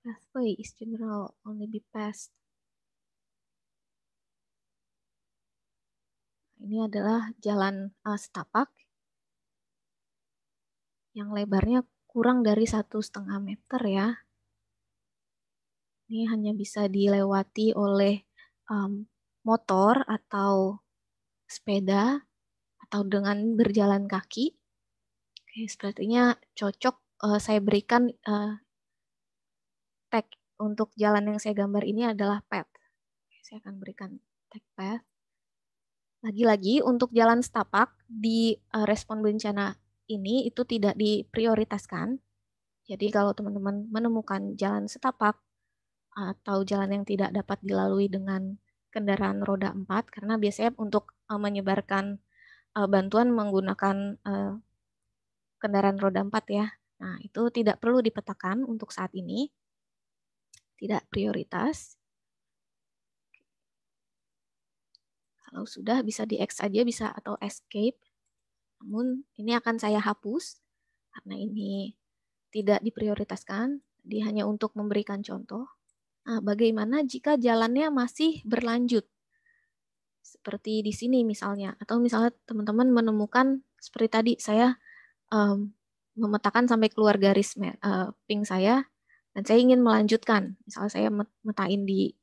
pathway is general only be passed. Ini adalah jalan setapak yang lebarnya kurang dari 1,5 meter ya. Ini hanya bisa dilewati oleh motor atau sepeda atau dengan berjalan kaki. Oke, sepertinya cocok saya berikan tag untuk jalan yang saya gambar ini adalah path. Saya akan berikan tag path. Lagi-lagi untuk jalan setapak di respon bencana ini itu tidak diprioritaskan. Jadi kalau teman-teman menemukan jalan setapak atau jalan yang tidak dapat dilalui dengan kendaraan roda 4, karena biasanya untuk menyebarkan bantuan menggunakan kendaraan roda 4 ya. Nah, itu tidak perlu dipetakan untuk saat ini. Tidak prioritas. Kalau sudah bisa di X aja bisa atau escape. Namun ini akan saya hapus karena ini tidak diprioritaskan. Jadi hanya untuk memberikan contoh. Nah, bagaimana jika jalannya masih berlanjut? Seperti di sini misalnya. Atau misalnya teman-teman menemukan seperti tadi saya memetakan sampai keluar garis pink saya. Dan saya ingin melanjutkan. Misalnya saya metain di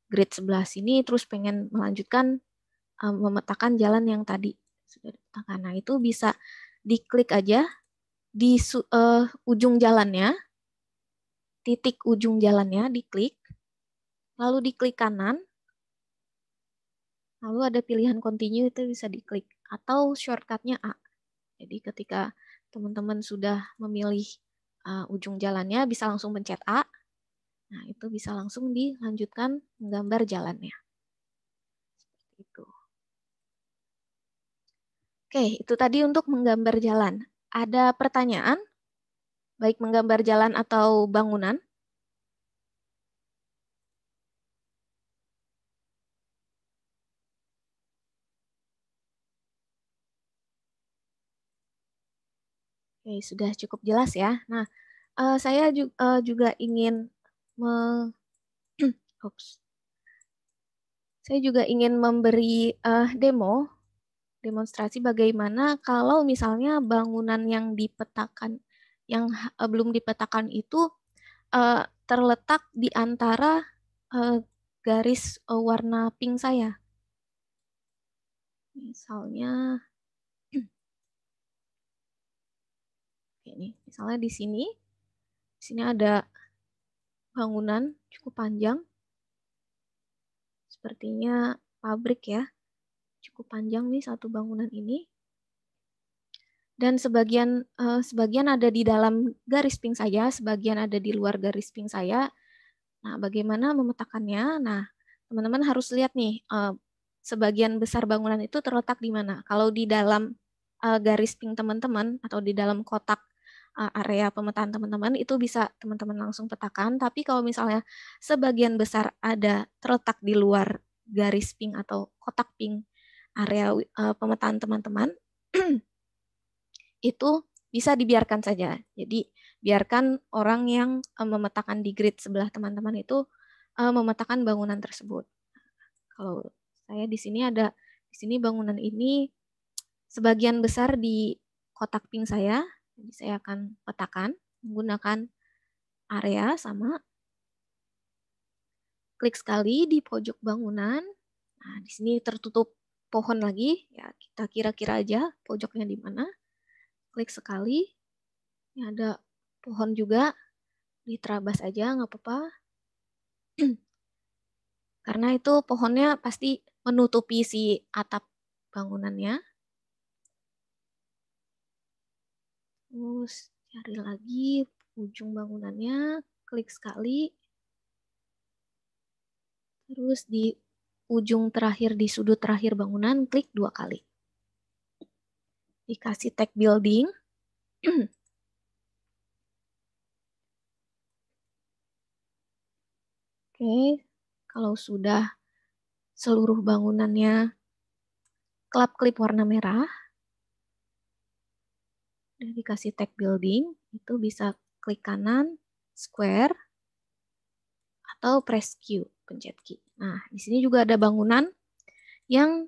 grid sebelah sini terus pengen melanjutkan memetakan jalan yang tadi sudah dipetakan. Nah, itu bisa diklik aja di ujung jalannya. titik ujung jalannya, diklik, lalu diklik kanan, lalu ada pilihan continue itu bisa diklik, atau shortcutnya A. Jadi ketika teman-teman sudah memilih ujung jalannya, bisa langsung pencet A. Nah, itu bisa langsung dilanjutkan menggambar jalannya. Seperti itu. Oke, itu tadi untuk menggambar jalan. Ada pertanyaan? Baik menggambar jalan atau bangunan? Oke, sudah cukup jelas ya. Nah, saya juga ingin saya juga ingin memberi demonstrasi bagaimana kalau misalnya bangunan yang dipetakan, yang belum dipetakan itu terletak di antara garis warna pink saya. Misalnya, ini, misalnya di sini ada bangunan cukup panjang, sepertinya pabrik ya, cukup panjang nih satu bangunan ini. Dan sebagian ada di dalam garis pink saya, sebagian ada di luar garis pink saya. Nah, bagaimana memetakannya? Nah, teman-teman harus lihat nih, sebagian besar bangunan itu terletak di mana. Kalau di dalam garis pink teman-teman, atau di dalam kotak area pemetaan teman-teman, itu bisa teman-teman langsung petakan. Tapi kalau misalnya sebagian besar ada terletak di luar garis pink atau kotak pink area pemetaan teman-teman, itu bisa dibiarkan saja. Jadi biarkan orang yang memetakan di grid sebelah teman-teman itu memetakan bangunan tersebut. Kalau saya di sini bangunan ini sebagian besar di kotak pink saya, jadi saya akan petakan menggunakan area sama. Klik sekali di pojok bangunan. Nah, di sini tertutup pohon lagi, ya kita kira-kira aja pojoknya di mana. Klik sekali, ini ada pohon juga, diterabas aja nggak apa-apa. Karena itu pohonnya pasti menutupi si atap bangunannya. Terus cari lagi ujung bangunannya, klik sekali. Terus di ujung terakhir, di sudut terakhir bangunan, klik 2 kali. Dikasih tag building. Oke, kalau sudah seluruh bangunannya kelap-kelip warna merah, dan dikasih tag building, itu bisa klik kanan, square, atau press Q, pencet Q. Nah, di sini juga ada bangunan yang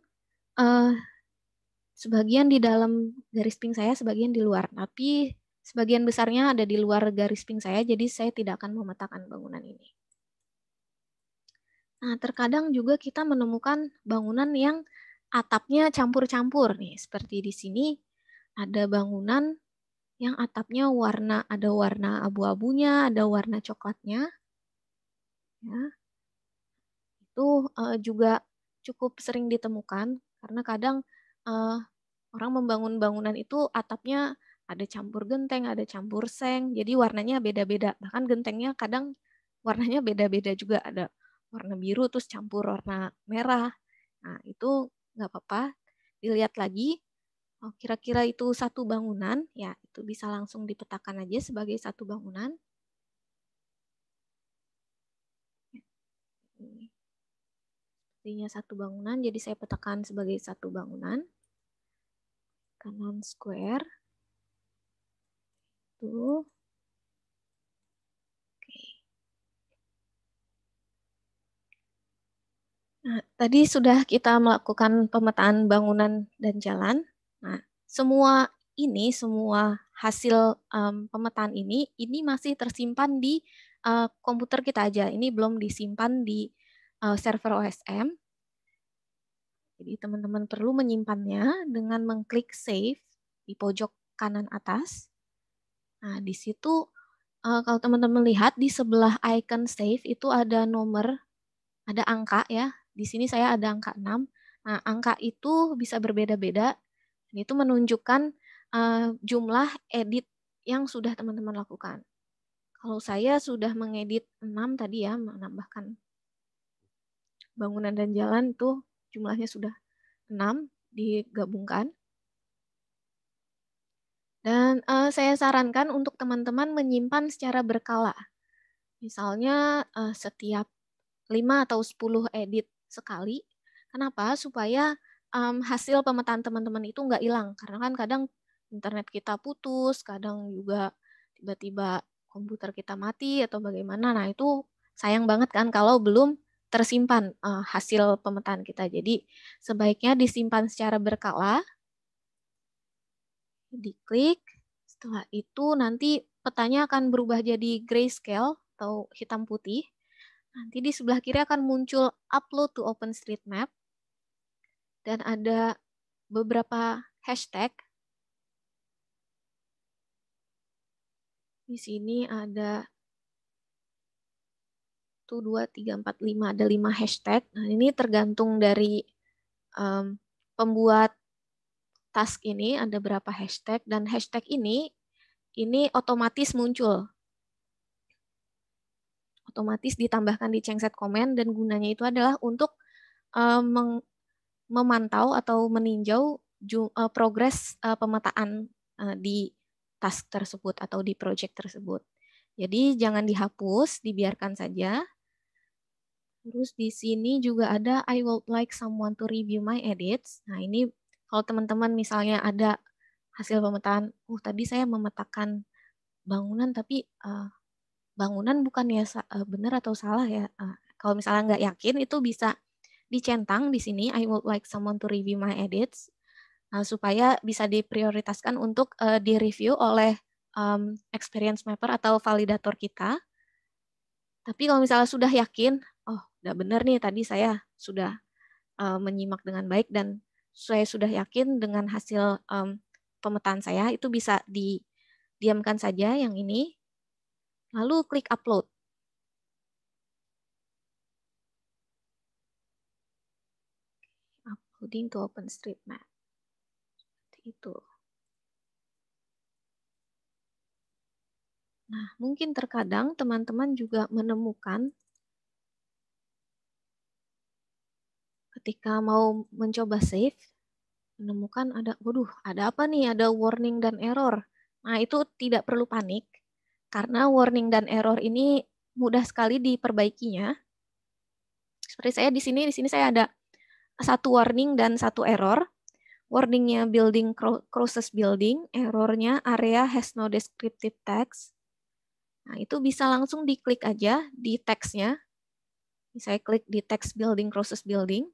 sebagian di dalam garis pink saya, sebagian di luar. Tapi sebagian besarnya ada di luar garis pink saya, jadi saya tidak akan memetakan bangunan ini. Nah, terkadang juga kita menemukan bangunan yang atapnya campur-campur nih, seperti di sini ada bangunan yang atapnya ada warna abu-abunya, ada warna coklatnya. Ya. Itu juga cukup sering ditemukan karena kadang orang membangun bangunan itu atapnya ada campur genteng, ada campur seng, jadi warnanya beda-beda. Bahkan gentengnya kadang warnanya beda-beda juga, ada warna biru terus campur warna merah. Nah, itu nggak apa-apa, dilihat lagi, oh, kira-kira itu satu bangunan, ya itu bisa langsung dipetakan aja sebagai satu bangunan. Sepertinya satu bangunan, jadi saya petakan sebagai satu bangunan. Kanan square. Tuh. Oke. Nah, tadi sudah kita melakukan pemetaan bangunan dan jalan. Nah, semua hasil pemetaan ini masih tersimpan di komputer kita aja. Ini belum disimpan di server OSM. Jadi teman-teman perlu menyimpannya dengan mengklik save di pojok kanan atas. Nah, di situ Kalau teman-teman lihat di sebelah icon save itu ada nomor, ada angka ya. Di sini saya ada angka 6. Nah, angka itu bisa berbeda-beda. Itu menunjukkan jumlah edit yang sudah teman-teman lakukan. Kalau saya sudah mengedit 6 tadi ya, menambahkan bangunan dan jalan itu jumlahnya sudah 6 digabungkan. Dan saya sarankan untuk teman-teman menyimpan secara berkala. Misalnya setiap 5 atau 10 edit sekali. Kenapa? Supaya hasil pemetaan teman-teman itu nggak hilang. Karena kan kadang internet kita putus, kadang juga tiba-tiba komputer kita mati atau bagaimana. Nah itu sayang banget kan kalau belum tersimpan hasil pemetaan kita. Jadi sebaiknya disimpan secara berkala. Diklik, setelah itu nanti petanya akan berubah jadi grayscale atau hitam putih. Nanti di sebelah kiri akan muncul upload to OpenStreetMap. Dan ada beberapa hashtag. Di sini ada 1, 2, 3, 4, 5. Ada 5 hashtag. Nah, ini tergantung dari pembuat task ini ada berapa hashtag. Dan hashtag ini otomatis muncul. Otomatis ditambahkan di Changset Comment dan gunanya itu adalah untuk memantau atau meninjau progres pemetaan di task tersebut atau di project tersebut. Jadi jangan dihapus, dibiarkan saja. Terus di sini juga ada I would like someone to review my edits. Nah ini kalau teman-teman misalnya ada hasil pemetaan, tadi saya memetakan bangunan tapi bangunan bukan ya benar atau salah ya. Kalau misalnya nggak yakin itu bisa dicentang di sini I would like someone to review my edits supaya bisa diprioritaskan untuk direview oleh experience mapper atau validator kita. Tapi kalau misalnya sudah yakin, udah benar nih tadi saya sudah menyimak dengan baik dan saya sudah yakin dengan hasil pemetaan saya, itu bisa didiamkan saja yang ini. Lalu klik upload. Uploading to OpenStreetMap. Seperti itu. Nah, mungkin terkadang teman-teman juga menemukan ketika mau mencoba save, menemukan ada apa nih? Ada warning dan error. Nah, itu tidak perlu panik, karena warning dan error ini mudah sekali diperbaikinya. Seperti saya di sini saya ada 1 warning dan 1 error. Warningnya building crosses building, errornya area has no descriptive text. Nah, itu bisa langsung diklik aja di teksnya. Saya klik di text building crosses building.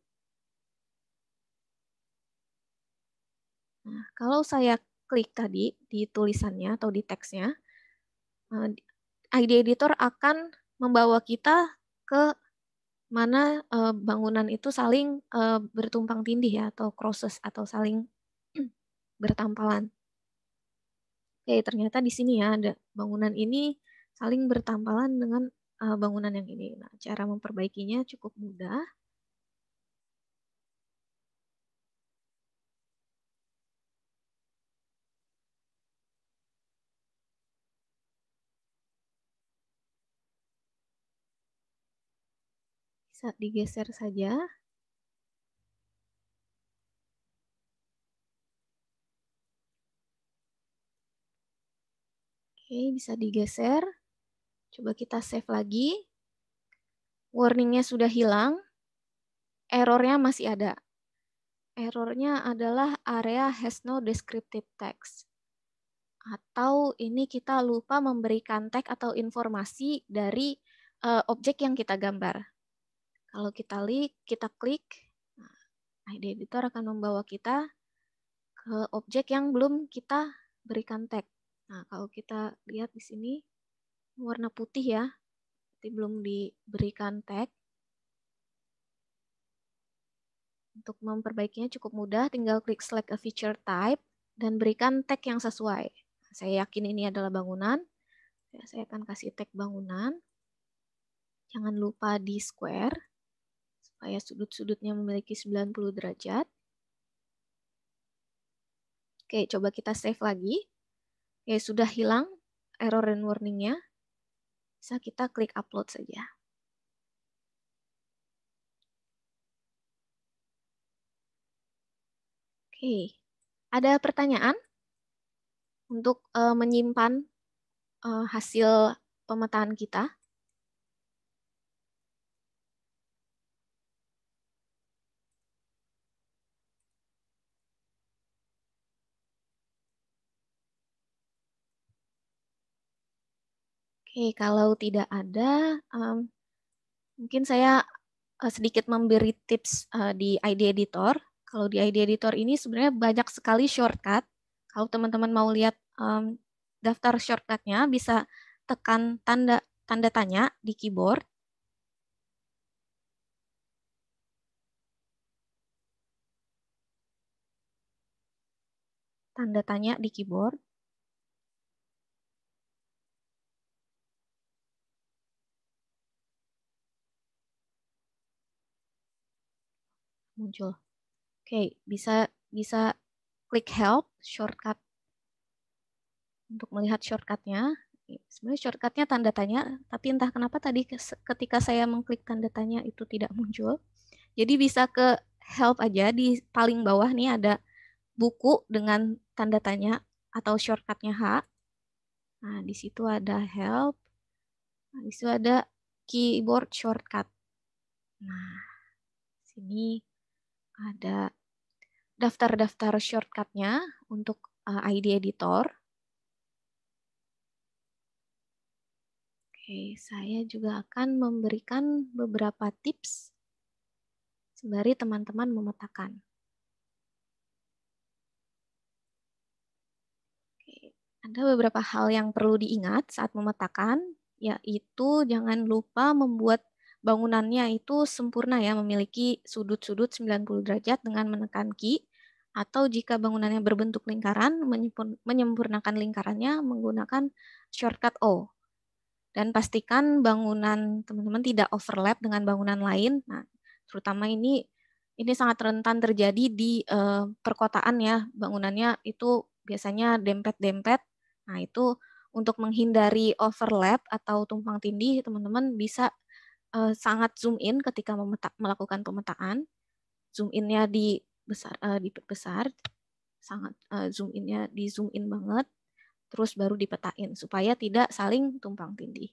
Nah, kalau saya klik tadi di tulisannya atau di teksnya, ID Editor akan membawa kita ke mana bangunan itu saling bertumpang tindih ya, atau crosses atau saling bertampalan. Oke, ternyata di sini ya ada bangunan ini saling bertampalan dengan bangunan yang ini. Nah, cara memperbaikinya cukup mudah. Bisa digeser saja. Oke, bisa digeser. Coba kita save lagi. Warningnya sudah hilang. Errornya masih ada. Errornya adalah area has no descriptive text. Atau ini kita lupa memberikan tag atau informasi dari objek yang kita gambar. Kalau kita klik, ID Editor akan membawa kita ke objek yang belum kita berikan tag. Nah, kalau kita lihat di sini warna putih ya, berarti belum diberikan tag. Untuk memperbaikinya cukup mudah, tinggal klik select a feature type dan berikan tag yang sesuai. Saya yakin ini adalah bangunan. Ya, saya akan kasih tag bangunan. Jangan lupa di square, supaya sudut-sudutnya memiliki 90 derajat. Oke, coba kita save lagi. Oke, sudah hilang error dan warningnya. Bisa kita klik upload saja. Oke, ada pertanyaan untuk menyimpan hasil pemetaan kita? Oke, kalau tidak ada, mungkin saya sedikit memberi tips di ID Editor. Kalau di ID Editor ini sebenarnya banyak sekali shortcut. Kalau teman-teman mau lihat daftar shortcutnya, bisa tekan tanda tanya di keyboard. Tanda tanya di keyboard. Muncul. Oke, bisa klik help shortcut untuk melihat shortcutnya. Sebenarnya shortcutnya tanda tanya, tapi entah kenapa tadi ketika saya mengklik tanda tanya itu tidak muncul. Jadi bisa ke help aja, di paling bawah nih ada buku dengan tanda tanya atau shortcutnya H. Nah, di situ ada help. Nah, di situ ada keyboard shortcut. Nah, sini ada daftar-daftar shortcutnya untuk ID Editor. Oke, saya juga akan memberikan beberapa tips sembari teman-teman memetakan. Oke, ada beberapa hal yang perlu diingat saat memetakan, yaitu jangan lupa membuat bangunannya itu sempurna ya, memiliki sudut-sudut 90 derajat dengan menekan key, atau jika bangunannya berbentuk lingkaran, menyempurnakan lingkarannya menggunakan shortcut O. Dan pastikan bangunan teman-teman tidak overlap dengan bangunan lain. Nah, terutama ini sangat rentan terjadi di perkotaan ya, bangunannya itu biasanya dempet-dempet. Nah, itu untuk menghindari overlap atau tumpang tindih, teman-teman bisa sangat zoom in ketika melakukan pemetaan. Zoom in-nya diperbesar, sangat zoom in-nya di zoom in banget, terus baru dipetain supaya tidak saling tumpang tindih.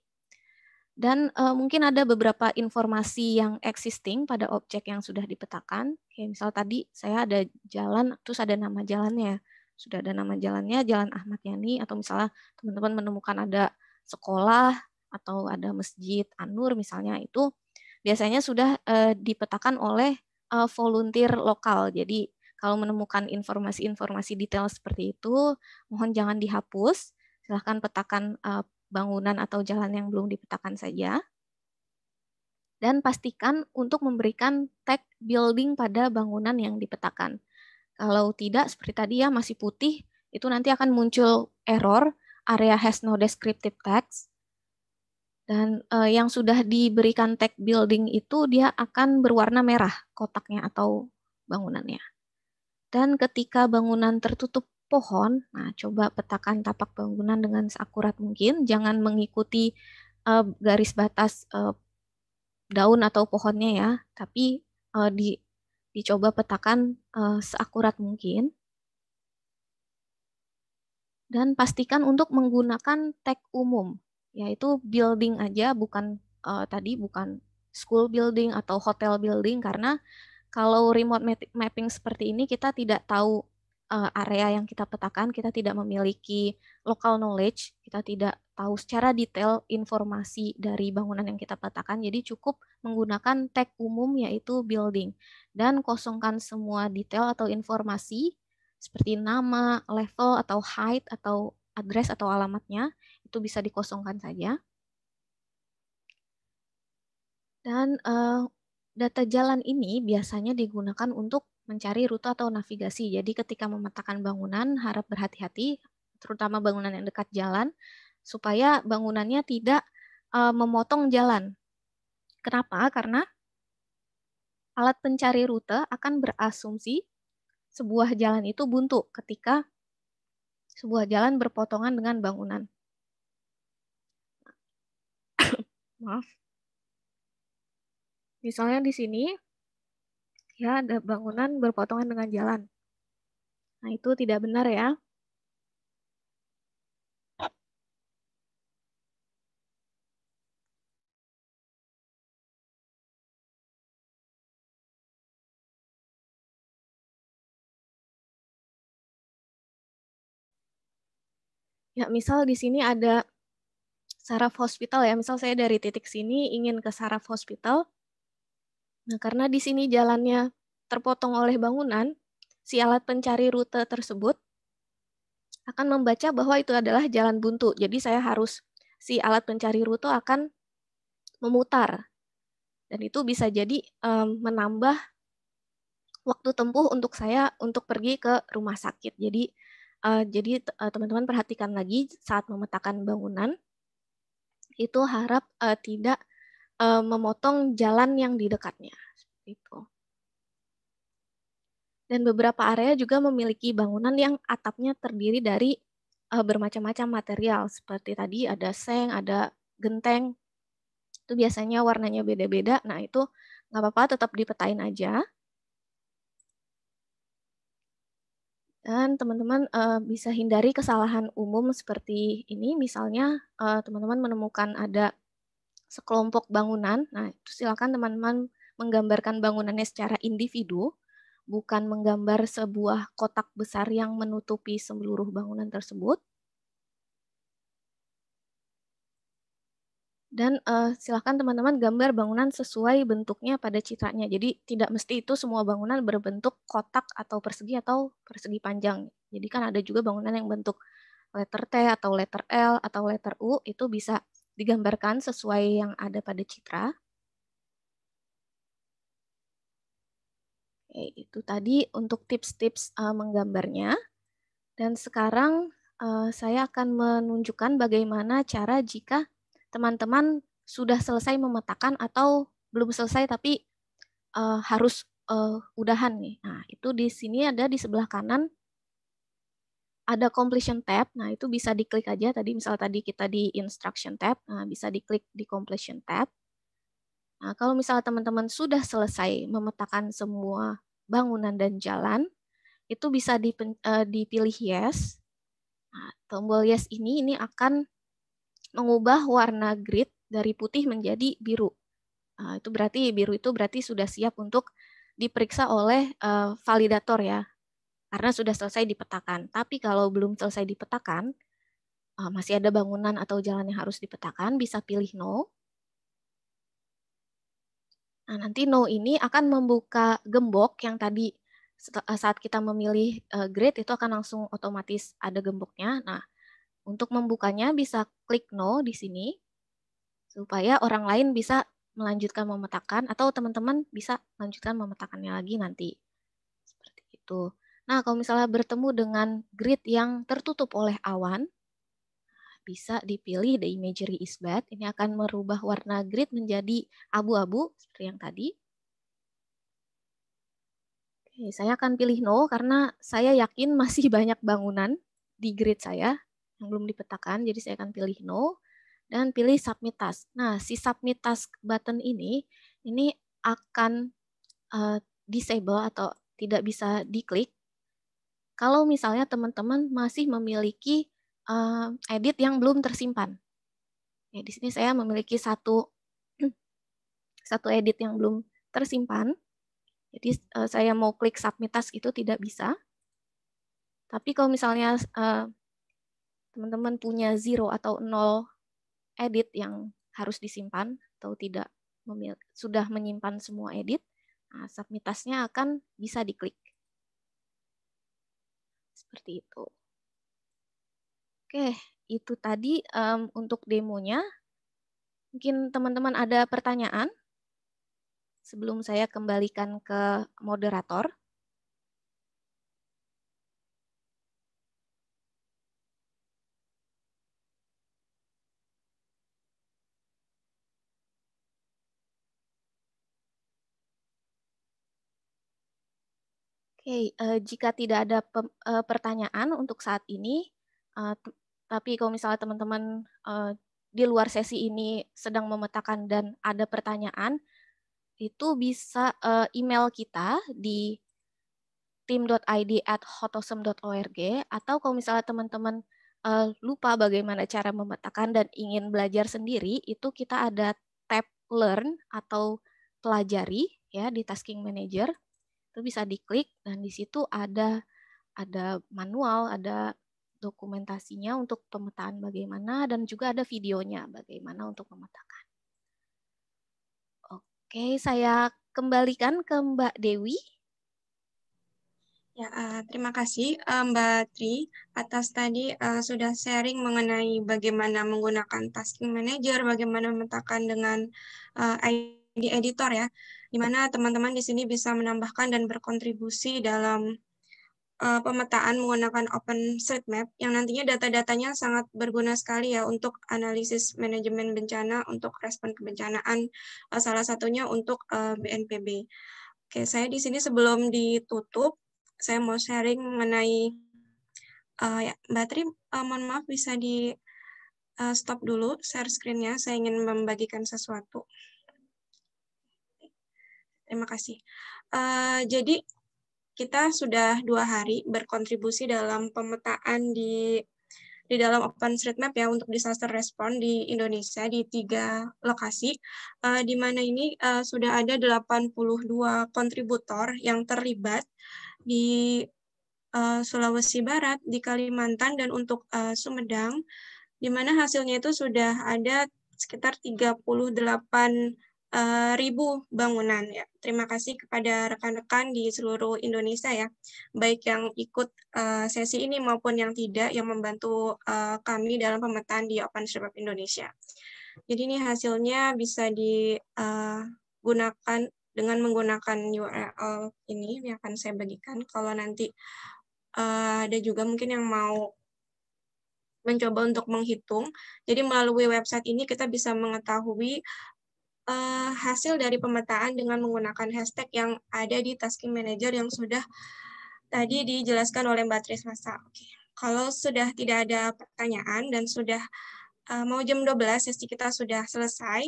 Dan mungkin ada beberapa informasi yang existing pada objek yang sudah dipetakan. Kayak misal tadi saya ada jalan, terus ada nama jalannya. Sudah ada nama jalannya, Jalan Ahmad Yani, atau misalnya teman-teman menemukan ada sekolah atau ada Masjid An-Nur misalnya, itu biasanya sudah dipetakan oleh volunteer lokal. Jadi kalau menemukan informasi-informasi detail seperti itu, mohon jangan dihapus. Silahkan petakan bangunan atau jalan yang belum dipetakan saja. Dan pastikan untuk memberikan tag building pada bangunan yang dipetakan. Kalau tidak, seperti tadi ya, masih putih, itu nanti akan muncul error, area has no descriptive tags. Dan yang sudah diberikan tag building itu dia akan berwarna merah kotaknya atau bangunannya. Dan ketika bangunan tertutup pohon, nah coba petakan tapak bangunan dengan seakurat mungkin, jangan mengikuti garis batas daun atau pohonnya ya, tapi dicoba petakan seakurat mungkin. Dan pastikan untuk menggunakan tag umum, yaitu building aja, bukan bukan school building atau hotel building, karena kalau remote mapping seperti ini kita tidak tahu area yang kita petakan, kita tidak memiliki local knowledge, kita tidak tahu secara detail informasi dari bangunan yang kita petakan, jadi cukup menggunakan tag umum yaitu building. Dan kosongkan semua detail atau informasi seperti nama, level, atau height, atau address atau alamatnya, itu bisa dikosongkan saja. Dan data jalan ini biasanya digunakan untuk mencari rute atau navigasi. Jadi ketika memetakan bangunan, harap berhati-hati, terutama bangunan yang dekat jalan, supaya bangunannya tidak memotong jalan. Kenapa? Karena alat pencari rute akan berasumsi sebuah jalan itu buntu ketika sebuah jalan berpotongan dengan bangunan. Maaf. Misalnya di sini ya ada bangunan berpotongan dengan jalan. Nah, itu tidak benar ya. Ya, misal di sini ada saraf hospital ya. Misal saya dari titik sini ingin ke saraf hospital. Nah, karena di sini jalannya terpotong oleh bangunan, si alat pencari rute tersebut akan membaca bahwa itu adalah jalan buntu. Jadi saya harus, si alat pencari rute akan memutar. Dan itu bisa jadi menambah waktu tempuh untuk saya untuk pergi ke rumah sakit. Jadi teman-teman perhatikan lagi saat memetakan bangunan, itu harap tidak memotong jalan yang di dekatnya. Seperti itu. Dan beberapa area juga memiliki bangunan yang atapnya terdiri dari bermacam-macam material. Seperti tadi ada seng, ada genteng. Itu biasanya warnanya beda-beda. Nah, itu nggak apa-apa, tetap dipetain aja. Dan teman-teman bisa hindari kesalahan umum seperti ini. Misalnya teman-teman menemukan ada sekelompok bangunan. Nah, itu silakan teman-teman menggambarkan bangunannya secara individu, bukan menggambar sebuah kotak besar yang menutupi seluruh bangunan tersebut. Dan silakan teman-teman gambar bangunan sesuai bentuknya pada citranya. Jadi tidak mesti itu semua bangunan berbentuk kotak atau persegi panjang. Jadi kan ada juga bangunan yang bentuk letter T atau letter L atau letter U, itu bisa digambarkan sesuai yang ada pada citra. Oke, itu tadi untuk tips-tips menggambarnya. Dan sekarang saya akan menunjukkan bagaimana cara jika teman-teman sudah selesai memetakan atau belum selesai tapi harus udahan nih. Nah, itu di sini ada di sebelah kanan ada completion tab. Nah, itu bisa diklik aja. Misal tadi kita di instruction tab, nah bisa diklik di completion tab. Nah, kalau misalnya teman-teman sudah selesai memetakan semua bangunan dan jalan, itu bisa dipilih yes. Nah, tombol yes ini akan mengubah warna grid dari putih menjadi biru. Nah, biru itu berarti sudah siap untuk diperiksa oleh validator ya, karena sudah selesai dipetakan. Tapi kalau belum selesai dipetakan, masih ada bangunan atau jalan yang harus dipetakan, bisa pilih no. Nah, nanti no ini akan membuka gembok yang tadi saat kita memilih grid itu akan langsung otomatis ada gemboknya. Nah, untuk membukanya bisa klik no di sini, supaya orang lain bisa melanjutkan memetakan, atau teman-teman bisa melanjutkan memetakannya lagi nanti. Seperti itu. Nah, kalau misalnya bertemu dengan grid yang tertutup oleh awan, bisa dipilih the imagery is bad. Ini akan merubah warna grid menjadi abu-abu, seperti yang tadi. Oke, saya akan pilih no, karena saya yakin masih banyak bangunan di grid saya yang belum dipetakan, jadi saya akan pilih no. Dan pilih submit task. Nah, si submit task button ini akan disable atau tidak bisa diklik kalau misalnya teman-teman masih memiliki edit yang belum tersimpan. Ya, di sini saya memiliki satu edit yang belum tersimpan. Jadi saya mau klik submit task itu tidak bisa. Tapi kalau misalnya teman-teman punya 0 atau 0 edit yang harus disimpan atau tidak sudah menyimpan semua edit, nah, submit task-nya akan bisa diklik. Seperti itu. Oke, itu tadi untuk demonya. Mungkin teman-teman ada pertanyaan sebelum saya kembalikan ke moderator. Oke, jika tidak ada pertanyaan untuk saat ini, tapi kalau misalnya teman-teman di luar sesi ini sedang memetakan dan ada pertanyaan, itu bisa email kita di tim.id@hotosem.org, atau kalau misalnya teman-teman lupa bagaimana cara memetakan dan ingin belajar sendiri, itu kita ada tab Learn atau pelajari ya di Tasking Manager. Itu bisa diklik dan di situ ada manual, ada dokumentasinya untuk pemetaan bagaimana, dan juga ada videonya bagaimana untuk memetakan. Oke, saya kembalikan ke Mbak Dewi. Ya, terima kasih Mbak Tri atas tadi sudah sharing mengenai bagaimana menggunakan Tasking Manager, bagaimana memetakan dengan ID Editor ya, di mana teman-teman di sini bisa menambahkan dan berkontribusi dalam pemetaan menggunakan OpenStreetMap yang nantinya data-datanya sangat berguna sekali ya untuk analisis manajemen bencana, untuk respon kebencanaan, salah satunya untuk BNPB. Oke, saya di sini sebelum ditutup, saya mau sharing mengenai ya, Mbak Tri, mohon maaf bisa di stop dulu share screen-nya, saya ingin membagikan sesuatu. Terima kasih. Jadi kita sudah 2 hari berkontribusi dalam pemetaan di dalam OpenStreetMap ya untuk disaster response di Indonesia di 3 lokasi, di mana ini sudah ada 82 kontributor yang terlibat di Sulawesi Barat, di Kalimantan, dan untuk Sumedang, di mana hasilnya itu sudah ada sekitar 38.000 bangunan ya. Terima kasih kepada rekan-rekan di seluruh Indonesia ya, baik yang ikut sesi ini maupun yang tidak, yang membantu kami dalam pemetaan di OpenStreetMap Indonesia. Jadi ini hasilnya bisa digunakan dengan menggunakan URL ini yang akan saya bagikan. Kalau nanti ada juga mungkin yang mau mencoba untuk menghitung. Jadi melalui website ini kita bisa mengetahui hasil dari pemetaan dengan menggunakan hashtag yang ada di Tasking Manager yang sudah tadi dijelaskan oleh Mbak Trismasa. Oke. Kalau sudah tidak ada pertanyaan dan sudah mau jam 12, sesi kita sudah selesai,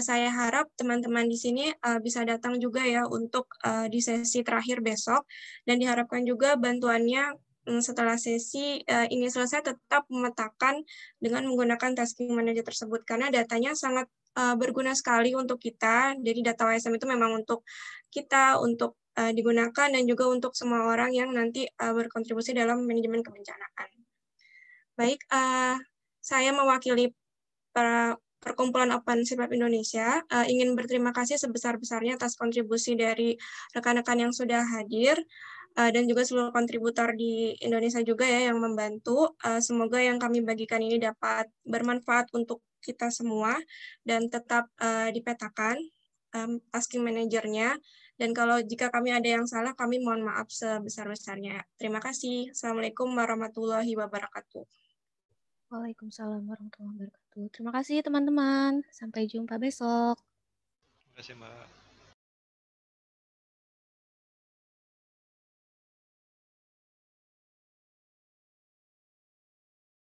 saya harap teman-teman di sini bisa datang juga ya untuk di sesi terakhir besok, dan diharapkan juga bantuannya setelah sesi ini selesai tetap memetakan dengan menggunakan Tasking Manager tersebut, karena datanya sangat berguna sekali untuk kita. Jadi data OSM itu memang untuk kita, untuk digunakan, dan juga untuk semua orang yang nanti berkontribusi dalam manajemen kebencanaan. Baik, saya mewakili Perkumpulan OpenStreetMap Indonesia ingin berterima kasih sebesar-besarnya atas kontribusi dari rekan-rekan yang sudah hadir dan juga seluruh kontributor di Indonesia juga ya yang membantu. Semoga yang kami bagikan ini dapat bermanfaat untuk kita semua dan tetap dipetakan tasking manajernya. Dan kalau jika kami ada yang salah, kami mohon maaf sebesar-besarnya. Terima kasih. Assalamualaikum warahmatullahi wabarakatuh. Waalaikumsalam warahmatullahi wabarakatuh. Terima kasih teman-teman. Sampai jumpa besok. Terima kasih, Mbak.